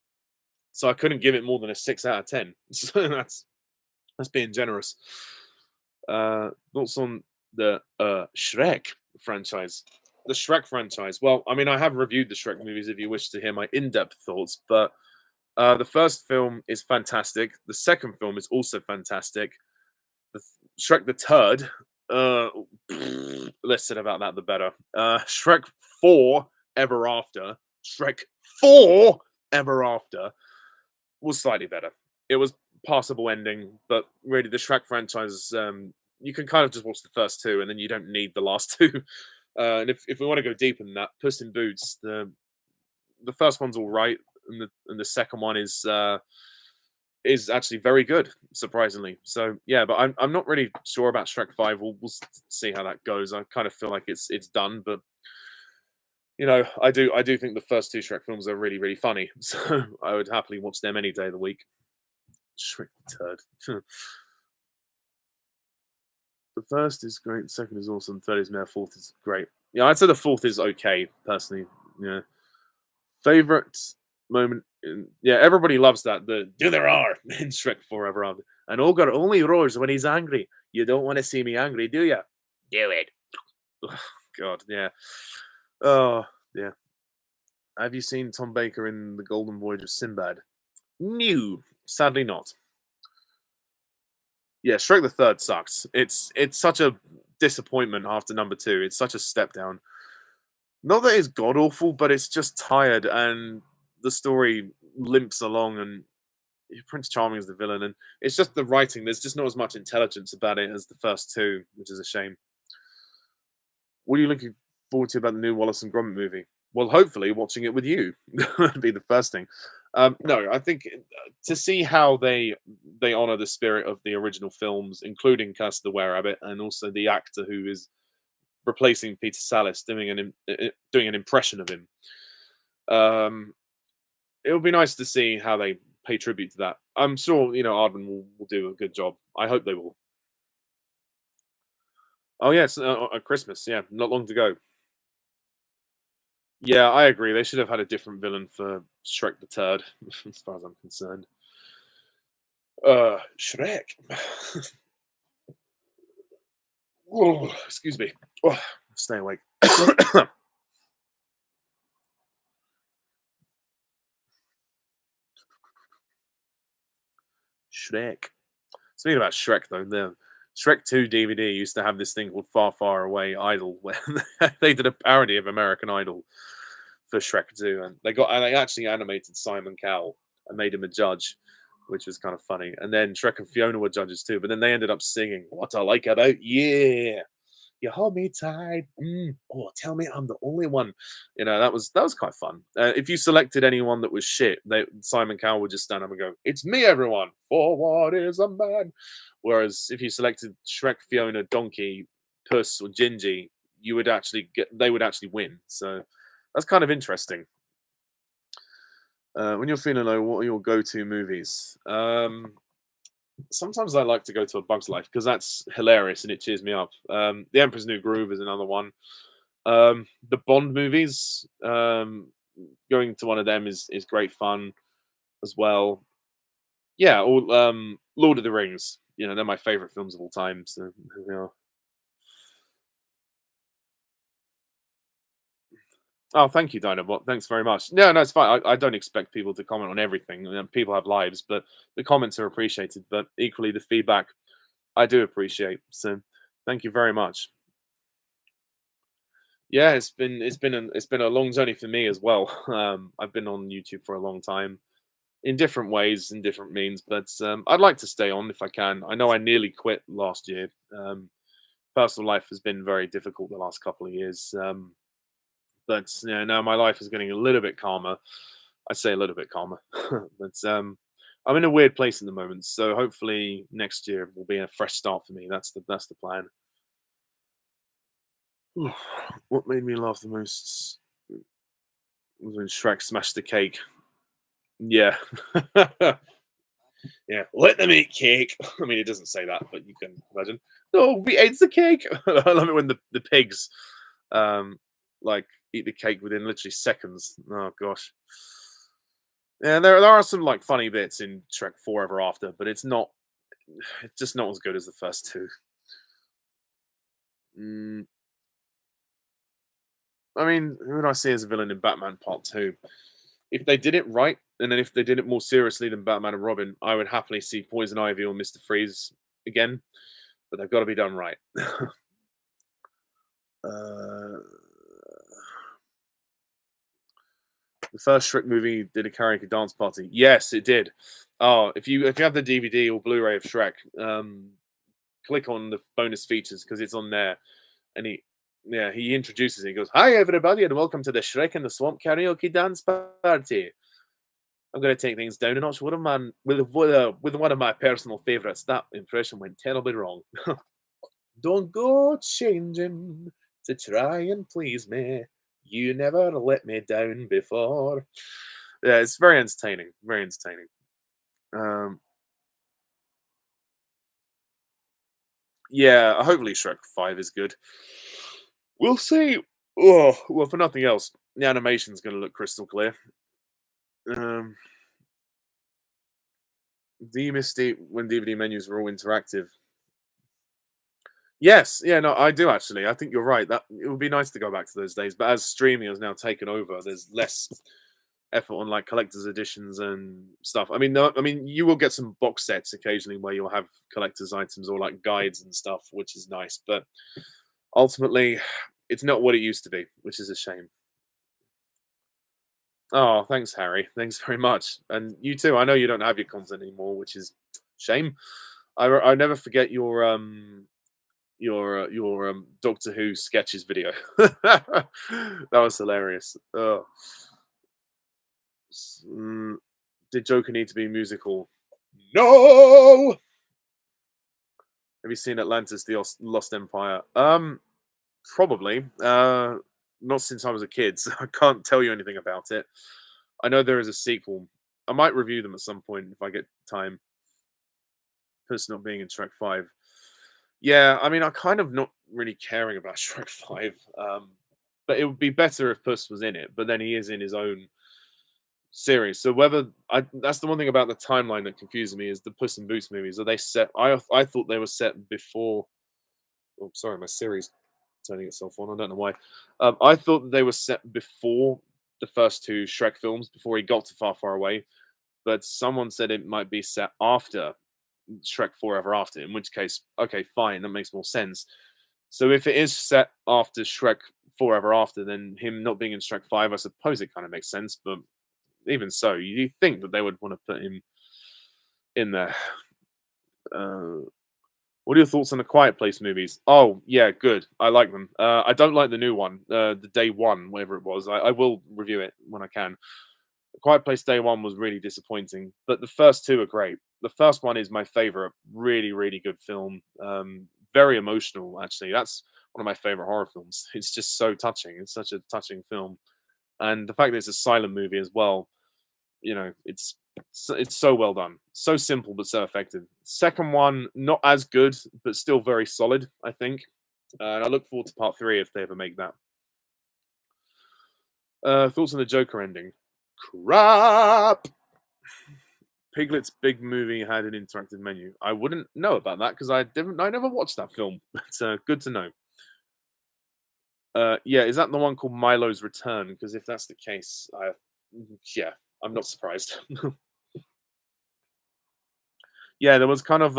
So I couldn't give it more than a 6 out of 10. So that's being generous. Thoughts on the Shrek franchise? The Shrek franchise. Well, I mean, I have reviewed the Shrek movies. If you wish to hear my in-depth thoughts, but the first film is fantastic. The second film is also fantastic. Shrek the Turd. Uh, less said about that, the better. Shrek 4 Ever After. Shrek 4 Ever After was slightly better. It was passable ending, but really the Shrek franchise, you can kind of just watch the first two, and then you don't need the last two. And if we want to go deeper than that, Puss in Boots, the first one's all right, and the second one is actually very good, surprisingly. So yeah, but I'm not really sure about Shrek 5. We'll see how that goes. I kind of feel like it's done, but I do think the first two Shrek films are really really funny. So I would happily watch them any day of the week. Shrek the Turd. The first is great, the second is awesome, third is meh, fourth is great. Yeah, I'd say the fourth is okay, personally. Yeah. Favorite moment yeah, everybody loves that. The do there are in Shrek Forever After. And Ogre only roars when he's angry. You don't want to see me angry, do you? Do it. Ugh, God, yeah. Oh, yeah. Have you seen Tom Baker in The Golden Voyage of Sinbad? No, sadly not. Yeah, Shrek the Third sucks. It's such a disappointment after number two. It's such a step down. Not that it's god awful, but it's just tired, and the story limps along, and Prince Charming is the villain, and it's just the writing. There's just not as much intelligence about it as the first two, which is a shame. What are you looking forward to about the new Wallace and Gromit movie? Well, hopefully, watching it with you would be the first thing. No, I think to see how they honor the spirit of the original films, including Curse of the Were Rabbit, and also the actor who is replacing Peter Sallis, doing an impression of him. Um, it would be nice to see how they pay tribute to that. I'm sure Aardman will do a good job. I hope they will. Oh yes, at Christmas. Yeah, not long to go. Yeah, I agree. They should have had a different villain for Shrek the Turd, as far as I'm concerned. Shrek. Oh, excuse me. Oh, stay awake. Shrek. Speaking about Shrek, though, the Shrek 2 DVD used to have this thing called Far, Far Away Idol, where they did a parody of American Idol for Shrek 2, and they actually animated Simon Cowell and made him a judge, which was kind of funny. And then Shrek and Fiona were judges too, but then they ended up singing "What I Like About Yeah." You hold me tight. Oh, tell me I'm the only one. That was quite fun. If you selected anyone that was shit, Simon Cowell would just stand up and go, "It's me, everyone. For what is a man?" Whereas if you selected Shrek, Fiona, Donkey, Puss, or Gingy, they would actually win. So that's kind of interesting. When you're feeling low, what are your go-to movies? Sometimes I like to go to A Bug's Life because that's hilarious and it cheers me up. The Emperor's New Groove is another one. The Bond movies, going to one of them is great fun as well. Yeah, all Lord of the Rings. They're my favorite films of all time. So yeah. Oh, thank you, Dinobot. Thanks very much. No, no, it's fine. I don't expect people to comment on everything. People have lives, but the comments are appreciated. But equally, the feedback I do appreciate. So thank you very much. Yeah, it's been a long journey for me as well. I've been on YouTube for a long time in different ways, in different means, but I'd like to stay on if I can. I know I nearly quit last year. Personal life has been very difficult the last couple of years, but now my life is getting a little bit calmer. I say a little bit calmer, but I'm in a weird place at the moment. So hopefully next year will be a fresh start for me. That's the plan. What made me laugh the most was when Shrek smashed the cake. Yeah. Yeah. Let them eat cake. I mean, it doesn't say that, but you can imagine. No, we ate the cake. I love it when the pigs um like eat the cake within literally seconds. Oh gosh. Yeah, there are some like funny bits in Shrek Forever After, but it's just not as good as the first two. Mm, I mean, who would I see as a villain in Batman Part Two? If they did it right, and then if they did it more seriously than Batman and Robin, I would happily see Poison Ivy or Mister Freeze again. But they've got to be done right. uh, the first Shrek movie did a karaoke dance party. Yes, it did. Oh, if you have the DVD or Blu-ray of Shrek, click on the bonus features because it's on there, and he introduces it. He goes, "Hi everybody, and welcome to the Shrek in the Swamp karaoke dance party. I'm going to take things down a notch with one of my personal favorites. That impression went terribly wrong. Don't go changing to try and please me. You never let me down before." Yeah, it's very entertaining. Very entertaining. Um, yeah, hopefully Shrek 5 is good. We'll see. Oh, well, for nothing else, the animation's going to look crystal clear. Um, do you miss when DVD menus were all interactive? Yes, yeah, no, I do actually. I think you're right. That it would be nice to go back to those days, but as streaming has now taken over, there's less effort on like collector's editions and stuff. I mean, no, I mean, you will get some box sets occasionally where you'll have collector's items or like guides and stuff, which is nice. But ultimately, it's not what it used to be, which is a shame. Oh, thanks, Harry. Thanks very much, and you too. I know you don't have your content anymore, which is shame. I never forget your Doctor Who sketches video. That was hilarious. Oh. Mm, did Joker need to be musical? No. Have you seen Atlantis: The Lost Empire? Probably. Not since I was a kid, so I can't tell you anything about it. I know there is a sequel. I might review them at some point if I get time. Plus, not being in Shrek 5. Yeah, I mean, I kind of not really caring about Shrek 5. But it would be better if Puss was in it. But then he is in his own series. So whether that's the one thing about the timeline that confuses me is the Puss in Boots movies. Are they set? I thought they were set before Oh, sorry, my Siri's turning itself on. I don't know why. I thought that they were set before the first two Shrek films, before he got to Far, Far Away. But someone said it might be set after Shrek Forever After. In which case, okay, fine, that makes more sense. So if it is set after Shrek Forever After, then him not being in Shrek 5, I suppose it kind of makes sense. But even so, you think that they would want to put him in there. Uh, what are your thoughts on the Quiet Place movies? Oh, yeah, good. I like them. I don't like the new one, the Day One, whatever it was. I will review it when I can. Quiet Place Day One was really disappointing, but the first two are great. The first one is my favorite. Really, really good film. Very emotional, actually. That's one of my favorite horror films. It's just so touching. It's such a touching film, and the fact that it's a silent movie as well. It's so well done, so simple but so effective. Second one, not as good, but still very solid, I think. And I look forward to part three if they ever make that. Thoughts on the Joker ending? Crap. Piglet's big movie had an interactive menu. I wouldn't know about that because I never watched that film. It's good to know. Yeah, is that the one called Milo's Return? Because if that's the case, yeah, I'm not surprised. Yeah, there was kind of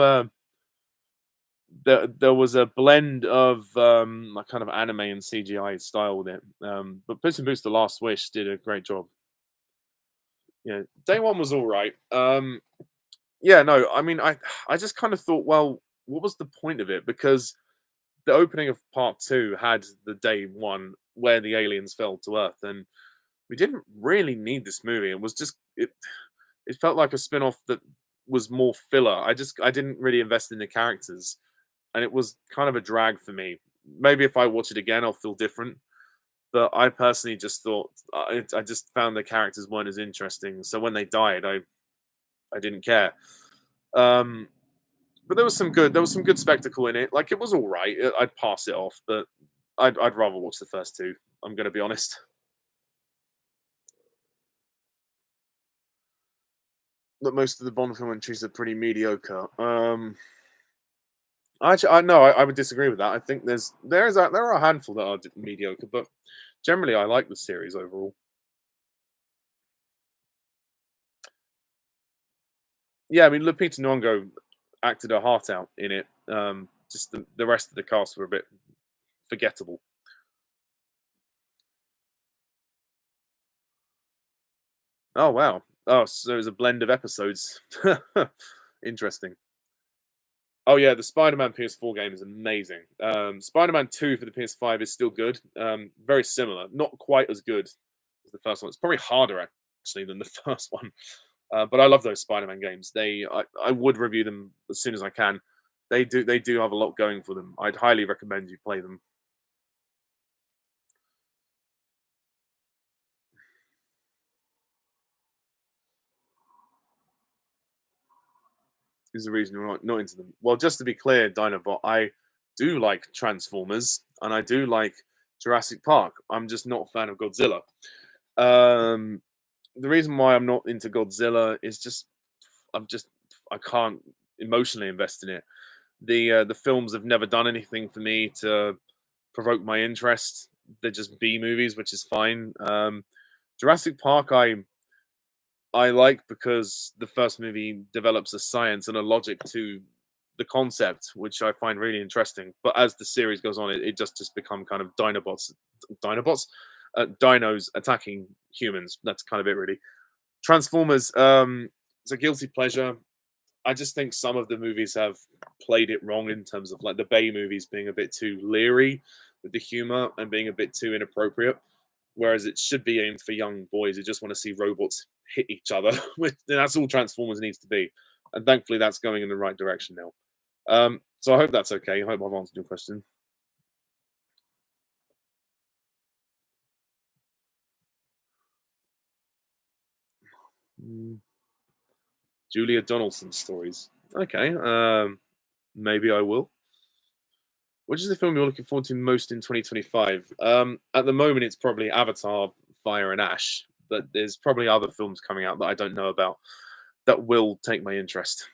there was a blend of like kind of anime and CGI style with it. But Puss in Boots: The Last Wish did a great job. Yeah, day one was all right. Yeah, no, I mean, I just kind of thought, well, what was the point of it? Because the opening of part two had the day one where the aliens fell to Earth, and we didn't really need this movie. It was just it felt like a spin-off that was more filler. I didn't really invest in the characters, and it was kind of a drag for me. Maybe if I watch it again, I'll feel different. But I personally just thought I just found the characters weren't as interesting. So when they died, I didn't care. Um, but there was some good spectacle in it. Like it was all right. I'd pass it off, but I'd rather watch the first two. I'm gonna be honest. That most of the Bond film entries are pretty mediocre. Actually, I no, I would disagree with that. I think there are a handful that are mediocre, but generally I like the series overall. Yeah, I mean, Lupita Nyong'o acted her heart out in it. Just the rest of the cast were a bit forgettable. Oh wow. Oh, so it was a blend of episodes. Interesting. Oh yeah, the Spider-Man PS4 game is amazing. Spider-Man 2 for the PS5 is still good. Very similar, not quite as good as the first one. It's probably harder actually than the first one. But I love those Spider-Man games. I would review them as soon as I can. They do have a lot going for them. I'd highly recommend you play them. Is the reason you're not into them. Well, just to be clear, Dinobot, I do like Transformers and I do like Jurassic Park. I'm just not a fan of Godzilla. Um, the reason why I'm not into Godzilla is I'm just I can't emotionally invest in it. The films have never done anything for me to provoke my interest. They're just B movies, which is fine. Jurassic Park, I like because the first movie develops a science and a logic to the concept, which I find really interesting. But as the series goes on, it just become kind of Dinobots, dinos attacking humans. That's kind of it, really. Transformers, it's a guilty pleasure. I just think some of the movies have played it wrong in terms of like the Bay movies being a bit too leery with the humor and being a bit too inappropriate, whereas it should be aimed for young boys who just want to see robots hit each other. That's all Transformers needs to be, and thankfully that's going in the right direction now. So I hope that's okay. I hope I've answered your question. Mm, Julia Donaldson stories. Okay, maybe I will. Which is the film you're looking forward to most in 2025? At the moment, it's probably Avatar, Fire and Ash, but there's probably other films coming out that I don't know about that will take my interest.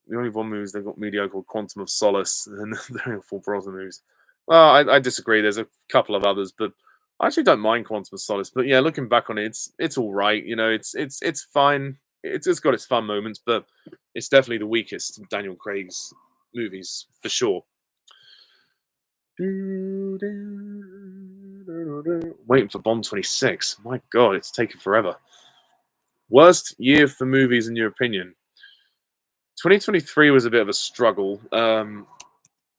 The only one movies they've got mediocre called Quantum of Solace, and they're full Brother movies. Well, I disagree. There's a couple of others, but I actually don't mind Quantum of Solace. But yeah, looking back on it, it's all right. You know, it's fine. It's got its fun moments, but it's definitely the weakest of Daniel Craig's movies for sure. Waiting for Bond 26. My God, it's taken forever. Worst year for movies in your opinion? 2023 was a bit of a struggle.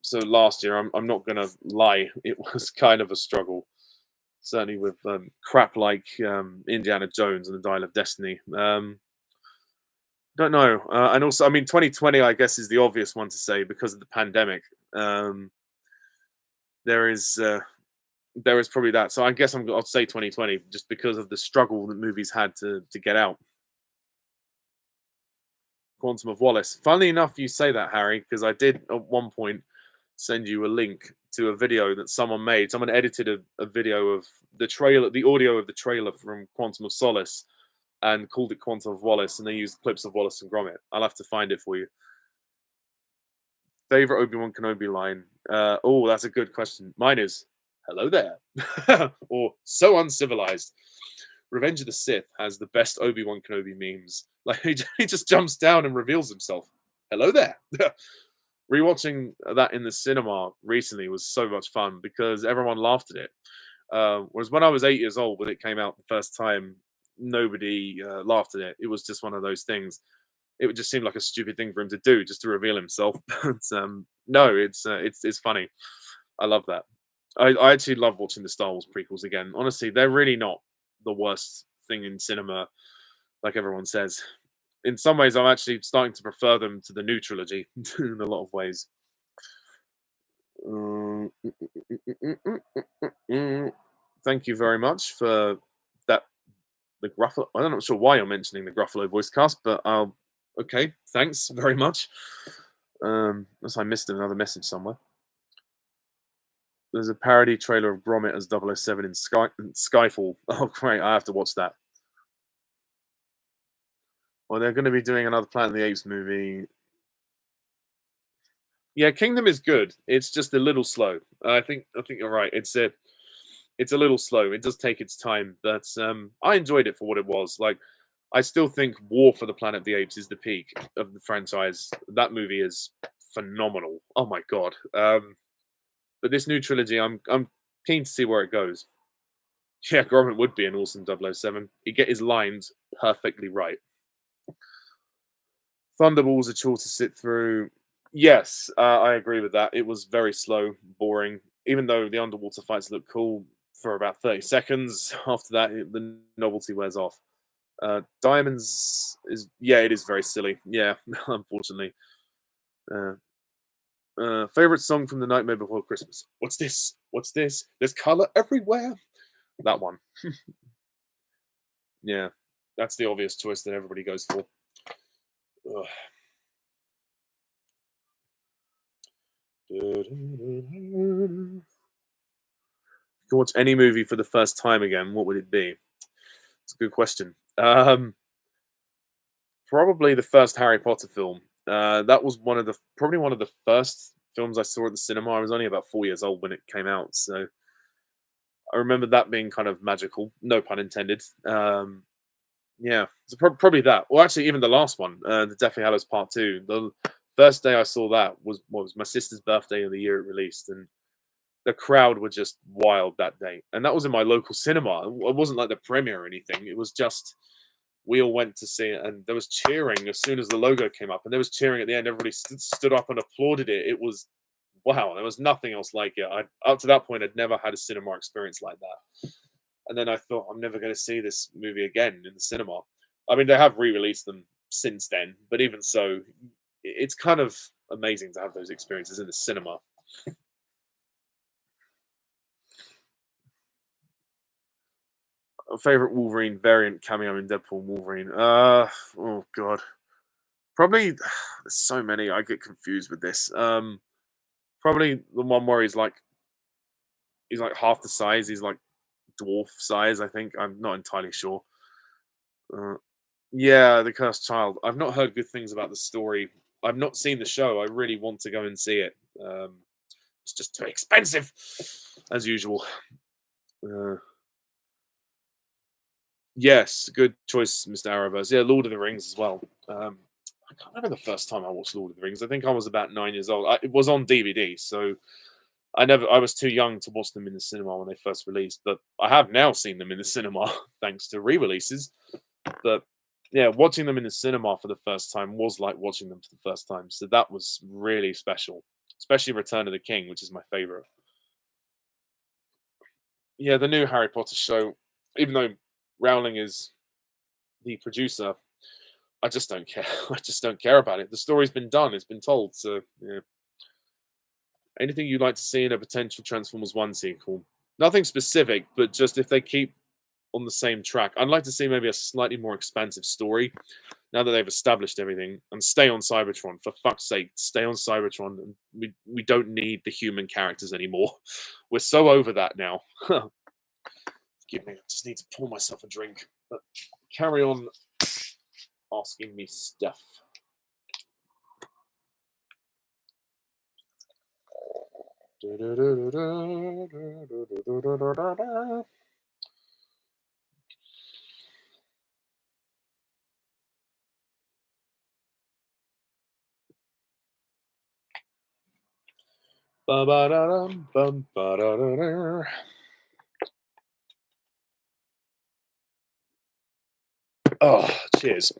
So last year, I'm not gonna lie, it was kind of a struggle. Certainly with crap like Indiana Jones and the Dial of Destiny. Don't know, and also, I mean, 2020, I guess, is the obvious one to say because of the pandemic. Um, there is there is probably that. So I guess I'll say 2020 just because of the struggle that movies had to get out. Quantum of Wallace. Funnily enough, you say that, Harry, because I did at one point send you a link to a video that someone made. Someone edited a video of the trailer, the audio of the trailer from Quantum of Solace, and called it Quantum of Wallace, and they used clips of Wallace and Gromit. I'll have to find it for you. Favorite Obi-Wan Kenobi line? Oh, that's a good question. Mine is, hello there. Or, so uncivilized. Revenge of the Sith has the best Obi-Wan Kenobi memes. Like, he just jumps down and reveals himself. Hello there. Rewatching that in the cinema recently was so much fun because everyone laughed at it. Whereas when I was 8 years old, when it came out the first time, nobody laughed at it. It was just one of those things. It would just seem like a stupid thing for him to do, just to reveal himself. But no, it's funny. I love that. I actually love watching the Star Wars prequels again. Honestly, they're really not the worst thing in cinema, like everyone says. In some ways, I'm actually starting to prefer them to the new trilogy in a lot of ways. Thank you very much for that. The Gruffalo. I'm not sure why you're mentioning the Gruffalo voice cast, but I'll. Okay, thanks very much. Unless I missed another message somewhere. There's a parody trailer of Gromit as 007 in Skyfall. Oh, great! I have to watch that. Well, they're going to be doing another Planet of the Apes movie. Yeah, Kingdom is good. It's just a little slow. I think you're right. It's a little slow. It does take its time, but I enjoyed it for what it was. Like, I still think War for the Planet of the Apes is the peak of the franchise. That movie is phenomenal. Oh my god. But this new trilogy, I'm keen to see where it goes. Yeah, Gromit would be an awesome 007. He'd get his lines perfectly right. Thunderballs are chore to sit through. Yes, I agree with that. It was very slow, boring. Even though the underwater fights look cool for about 30 seconds, after that, the novelty wears off. Diamonds is, yeah, it is very silly. Yeah, unfortunately. Uh, Favorite song from The Nightmare Before Christmas? What's this? What's this? There's color everywhere. That one. Yeah, that's the obvious choice that everybody goes for. Ugh. If you could watch any movie for the first time again, what would it be? It's a good question. Probably the first Harry Potter film. That was probably one of the first films I saw at the cinema. I was only about 4 years old when it came out, so I remember that being kind of magical. No pun intended. Yeah, so probably that. Well, actually, even the last one, the Deathly Hallows Part Two. The first day I saw that was my sister's birthday of the year it released, and the crowd were just wild that day. And that was in my local cinema. It wasn't like the premiere or anything. It was just we all went to see it, and there was cheering as soon as the logo came up, and there was cheering at the end. Everybody stood up and applauded it. It was wow. There was nothing else like it. Up to that point, I'd never had a cinema experience like that. And then I thought, I'm never going to see this movie again in the cinema. I mean, they have re-released them since then, but even so, it's kind of amazing to have those experiences in the cinema. A favorite Wolverine variant cameo in Deadpool Wolverine. Oh god, probably. There's so many. I get confused with this. Probably the one where he's like half the size. He's like dwarf size. I think. I'm not entirely sure. Uh, yeah, the Cursed Child. I've not heard good things about the story. I've not seen the show. I really want to go and see it. It's just too expensive, as usual. Uh, yes, good choice, Mr. Arrowverse. Yeah, Lord of the Rings as well. I can't remember the first time I watched Lord of the Rings. I think I was about 9 years old. It was on DVD, so I was too young to watch them in the cinema when they first released. But I have now seen them in the cinema thanks to re-releases. But yeah, watching them in the cinema for the first time was like watching them for the first time. So that was really special, especially Return of the King, which is my favorite. Yeah, the new Harry Potter show, even though Rowling is the producer, I just don't care. I just don't care about it. The story's been done, it's been told. So, yeah. Anything you'd like to see in a potential Transformers 1 sequel? Nothing specific, but just if they keep on the same track, I'd like to see maybe a slightly more expansive story now that they've established everything and stay on Cybertron. For fuck's sake, stay on Cybertron. We don't need the human characters anymore. We're so over that now. Forgive me, I just need to pour myself a drink. But carry on asking me stuff. Oh, cheers.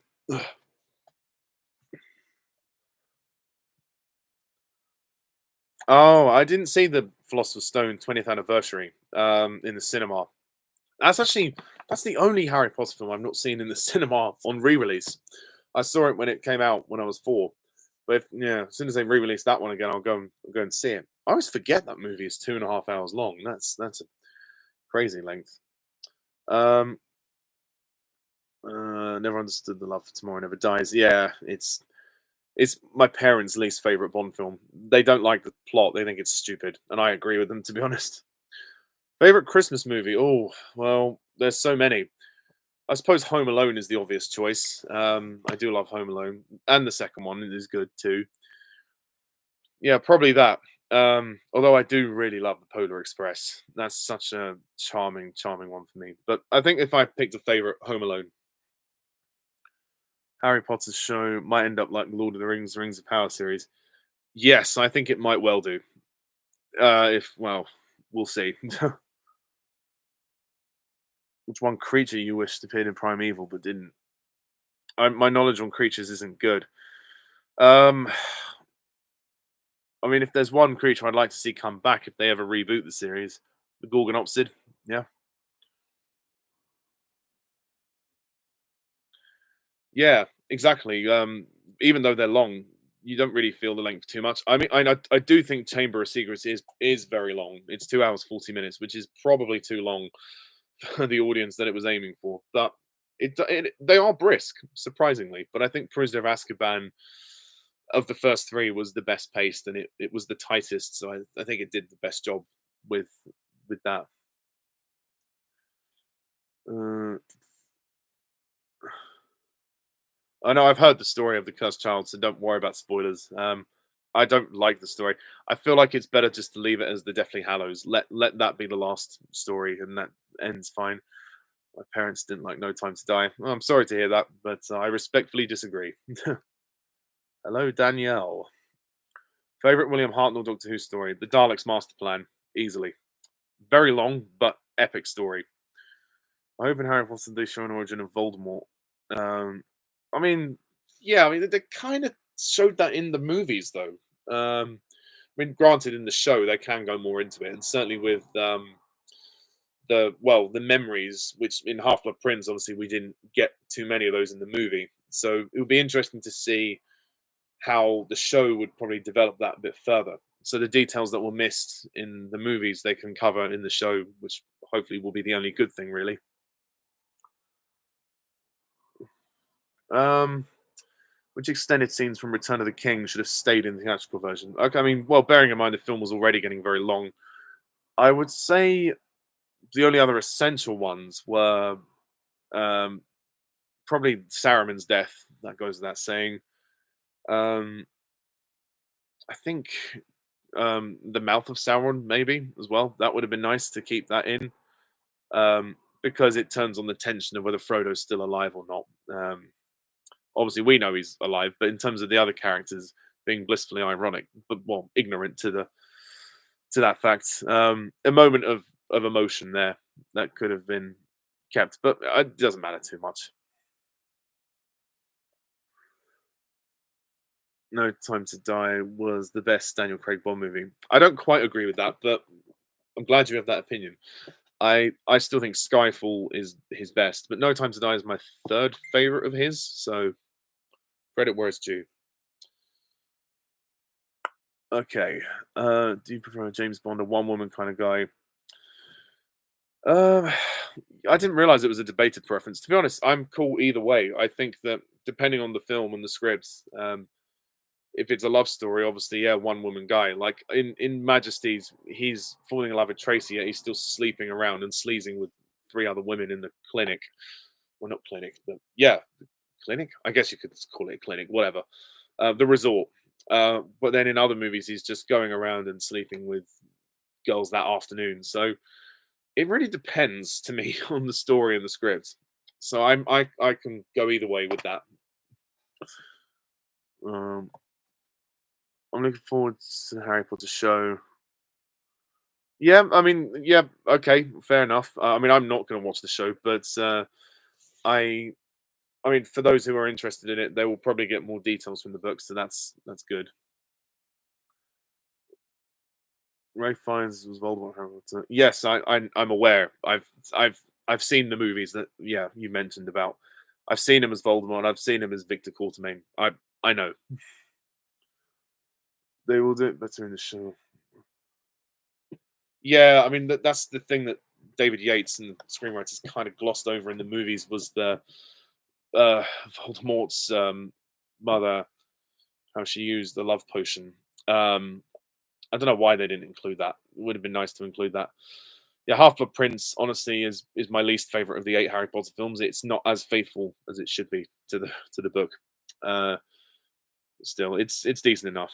Oh, I didn't see the Philosopher's Stone 20th anniversary in the cinema. That's the only Harry Potter film I've not seen in the cinema on re-release. I saw it when it came out when I was 4. But yeah, as soon as they re-release that one again, I'll go and see it. I always forget that movie is 2.5 hours long. That's a crazy length. Um, Never understood the love for tomorrow never dies. Yeah, it's my parents' least favorite Bond film. They don't like the plot. They think it's stupid, and I agree with them, to be honest. Favorite Christmas movie? Oh, well, there's so many. I suppose Home Alone is the obvious choice. I do love Home Alone, and the second one is good too. Yeah, probably that. Although I do really love the Polar Express. That's such a charming, charming one for me. But I think if I picked a favorite, Home Alone. Harry Potter's show might end up like Lord of the Rings, Rings of Power series. Yes, I think it might well do. If well, we'll see. Which one creature you wished appeared in Primeval but didn't? My knowledge on creatures isn't good. Um, I mean, if there's one creature I'd like to see come back if they ever reboot the series, the Gorgonopsid. Yeah, yeah, exactly. Even though they're long, you don't really feel the length too much. I mean, I do think Chamber of Secrets is very long. It's 2 hours 40 minutes, which is probably too long for the audience that it was aiming for. But they are brisk, surprisingly. But I think Prisoner of Azkaban of the first three was the best paced, and it was the tightest. So I think it did the best job with with that. Uh, I know I've heard the story of the cursed child, so don't worry about spoilers. I don't like the story. I feel like it's better just to leave it as the Deathly Hallows. Let that be the last story, and that ends fine. My parents didn't like No Time to Die. Well, I'm sorry to hear that, but I respectfully disagree. Hello, Danielle. Favorite William Hartnell Doctor Who story? The Daleks' Master Plan, easily. Very long, but epic story. I hope in Harry Potter they show an origin of Voldemort. Um, I mean, yeah, I mean they kind of showed that in the movies, though. I mean, granted, in the show they can go more into it, and certainly with the memories, which in Half Blood Prince, obviously we didn't get too many of those in the movie. So it would be interesting to see how the show would probably develop that a bit further. So the details that were missed in the movies they can cover in the show, which hopefully will be the only good thing, really. Um, which extended scenes from Return of the King should have stayed in the theatrical version? Okay, I mean, well, bearing in mind the film was already getting very long, I would say the only other essential ones were um, probably Saruman's death. That goes without saying. I think the mouth of Sauron maybe as well. That would have been nice to keep that in, because it turns on the tension of whether Frodo's still alive or not. Obviously, we know he's alive, but in terms of the other characters being blissfully ironic, but well, ignorant to that fact, a moment of emotion there that could have been kept, but it doesn't matter too much. No Time to Die was the best Daniel Craig Bond movie. I don't quite agree with that, but I'm glad you have that opinion. I still think Skyfall is his best, but No Time to Die is my third favorite of his. So credit where it's due. Okay. Do you prefer a James Bond, a one woman kind of guy? Um, I didn't realize it was a debated preference. To be honest, I'm cool either way. I think that depending on the film and the scripts, if it's a love story, obviously, yeah, one woman guy. Like in Majesties, he's falling in love with Tracy, yet he's still sleeping around and sleazing with three other women in the clinic. Well, not clinic, but yeah, clinic. I guess you could call it a clinic, whatever. The resort. But then in other movies, he's just going around and sleeping with girls that afternoon. So it really depends to me on the story and the script. So I can go either way with that. Um, I'm looking forward to the Harry Potter show. Yeah, I mean, yeah, okay, fair enough. I mean, I'm not going to watch the show, but I, I mean, for those who are interested in it, they will probably get more details from the book, so that's good. Ray Fiennes was Voldemort. Harry Potter. Yes, I'm aware. I've seen the movies that yeah you mentioned about. I've seen him as Voldemort. I've seen him as Victor Quartermain. I know they will do it better in the show. Yeah, I mean that's the thing that David Yates and the screenwriters kind of glossed over in the movies was the uh, Voldemort's mother, how she used the love potion. Um, I don't know why they didn't include that. It would have been nice to include that. Yeah, Half Blood Prince honestly is my least favorite of the eight Harry Potter films. It's not as faithful as it should be to the book. Uh, Still, it's decent enough.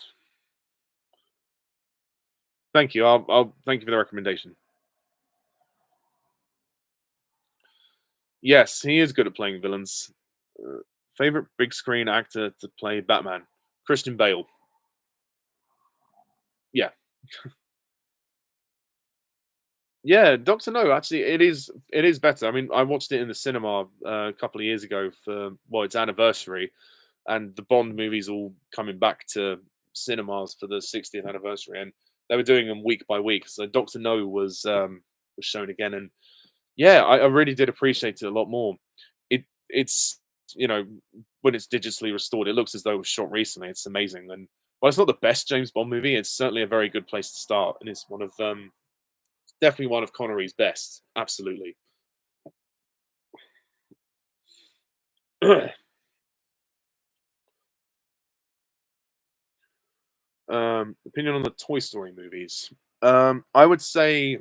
Thank you. I'll thank you for the recommendation. Yes, he is good at playing villains. Favorite big screen actor to play Batman? Christian Bale. Yeah, yeah. Doctor No, actually, it is better. I mean, I watched it in the cinema a couple of years ago for well, its anniversary, and the Bond movies all coming back to cinemas for the 60th anniversary, and they were doing them week by week. So Doctor No was shown again, and yeah, I really did appreciate it a lot more. It's you know when it's digitally restored, it looks as though it was shot recently. It's amazing, and well, it's not the best James Bond movie. It's certainly a very good place to start, and it's one of definitely one of Connery's best. Absolutely. Opinion on the Toy Story movies. I would say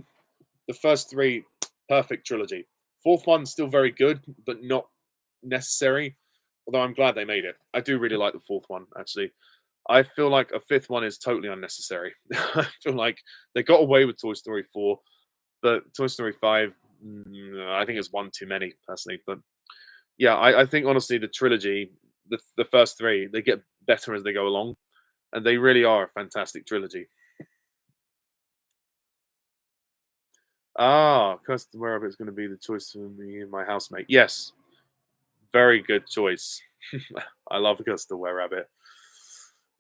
the first three, perfect trilogy. Fourth one still very good, but not necessary. Although I'm glad they made it. I do really like the fourth one actually. I feel like a fifth one is totally unnecessary. I feel like they got away with Toy Story 4, but Toy Story 5, I think it's one too many personally. But yeah, I think honestly the trilogy, the first three, they get better as they go along, and they really are a fantastic trilogy. Ah, Custom Rabbit is going to be the choice for me and my housemate. Yes, very good choice. I love Custom Rabbit.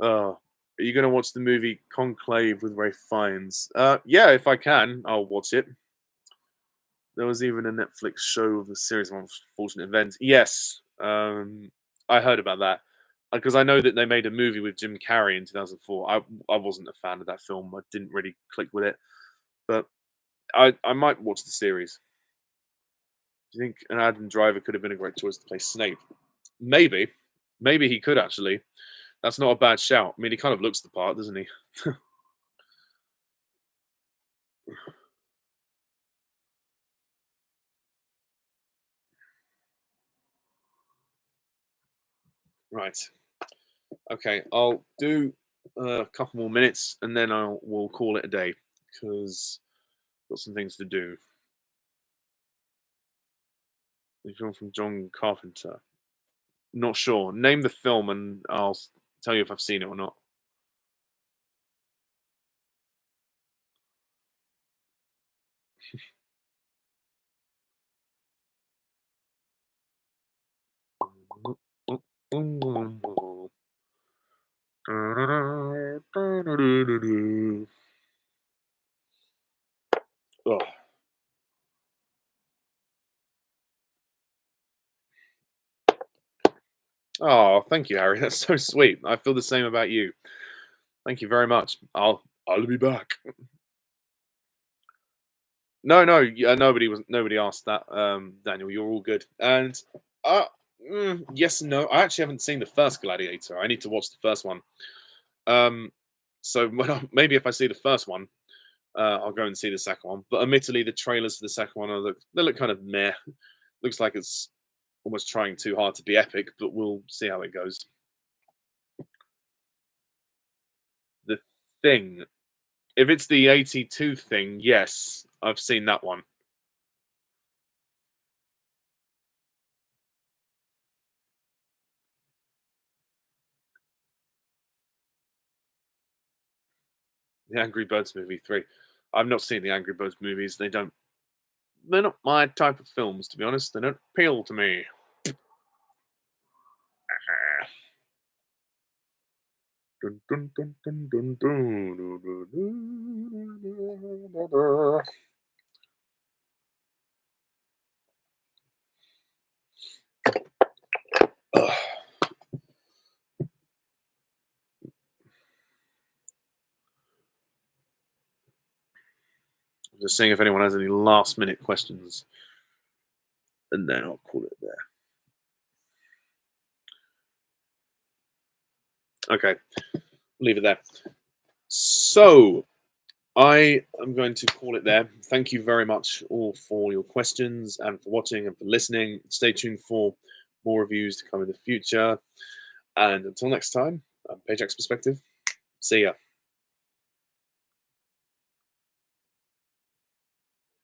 Oh, are you going to watch the movie Conclave with Ray Fiennes? Yeah, if I can, I'll watch it. There was even a Netflix show of the series of unfortunate events. Yes, I heard about that because I know that they made a movie with Jim Carrey in 2004. I wasn't a fan of that film. I didn't really click with it, but I might watch the series. Do you think an Adam Driver could have been a great choice to play Snape? Maybe, maybe he could actually. That's not a bad shout. I mean, he kind of looks the part, doesn't he? Right. Okay. I'll do. a couple more minutes, and then we'll call it a day because got some things to do. The film from John Carpenter. Not sure. Name the film, and I'll tell you if I've seen it or not. Oh. Oh, thank you, Harry. That's so sweet. I feel the same about you. Thank you very much. I'll be back. No, no, nobody asked that. Daniel, you're all good. And uh, yes and no. I actually haven't seen the first Gladiator. I need to watch the first one. Um, so maybe if I see the first one, I'll go and see the second one. But admittedly, the trailers for the second one they look kind of meh. Looks like it's almost trying too hard to be epic, but we'll see how it goes. The Thing. If it's the 82 thing, yes, I've seen that one. The Angry Birds movie 3. I've not seen the Angry Birds movies. They're not my type of films, to be honest. They don't appeal to me. Dun, dun, dun, dun, dun, dun, dun, dun, dun, dun. Ugh. Just seeing if anyone has any last minute questions, and then I'll call it there. Okay, leave it there. So I am going to call it there. Thank you very much all for your questions and for watching and for listening. Stay tuned for more reviews to come in the future. And until next time, I'm Pajak's Perspective. See ya.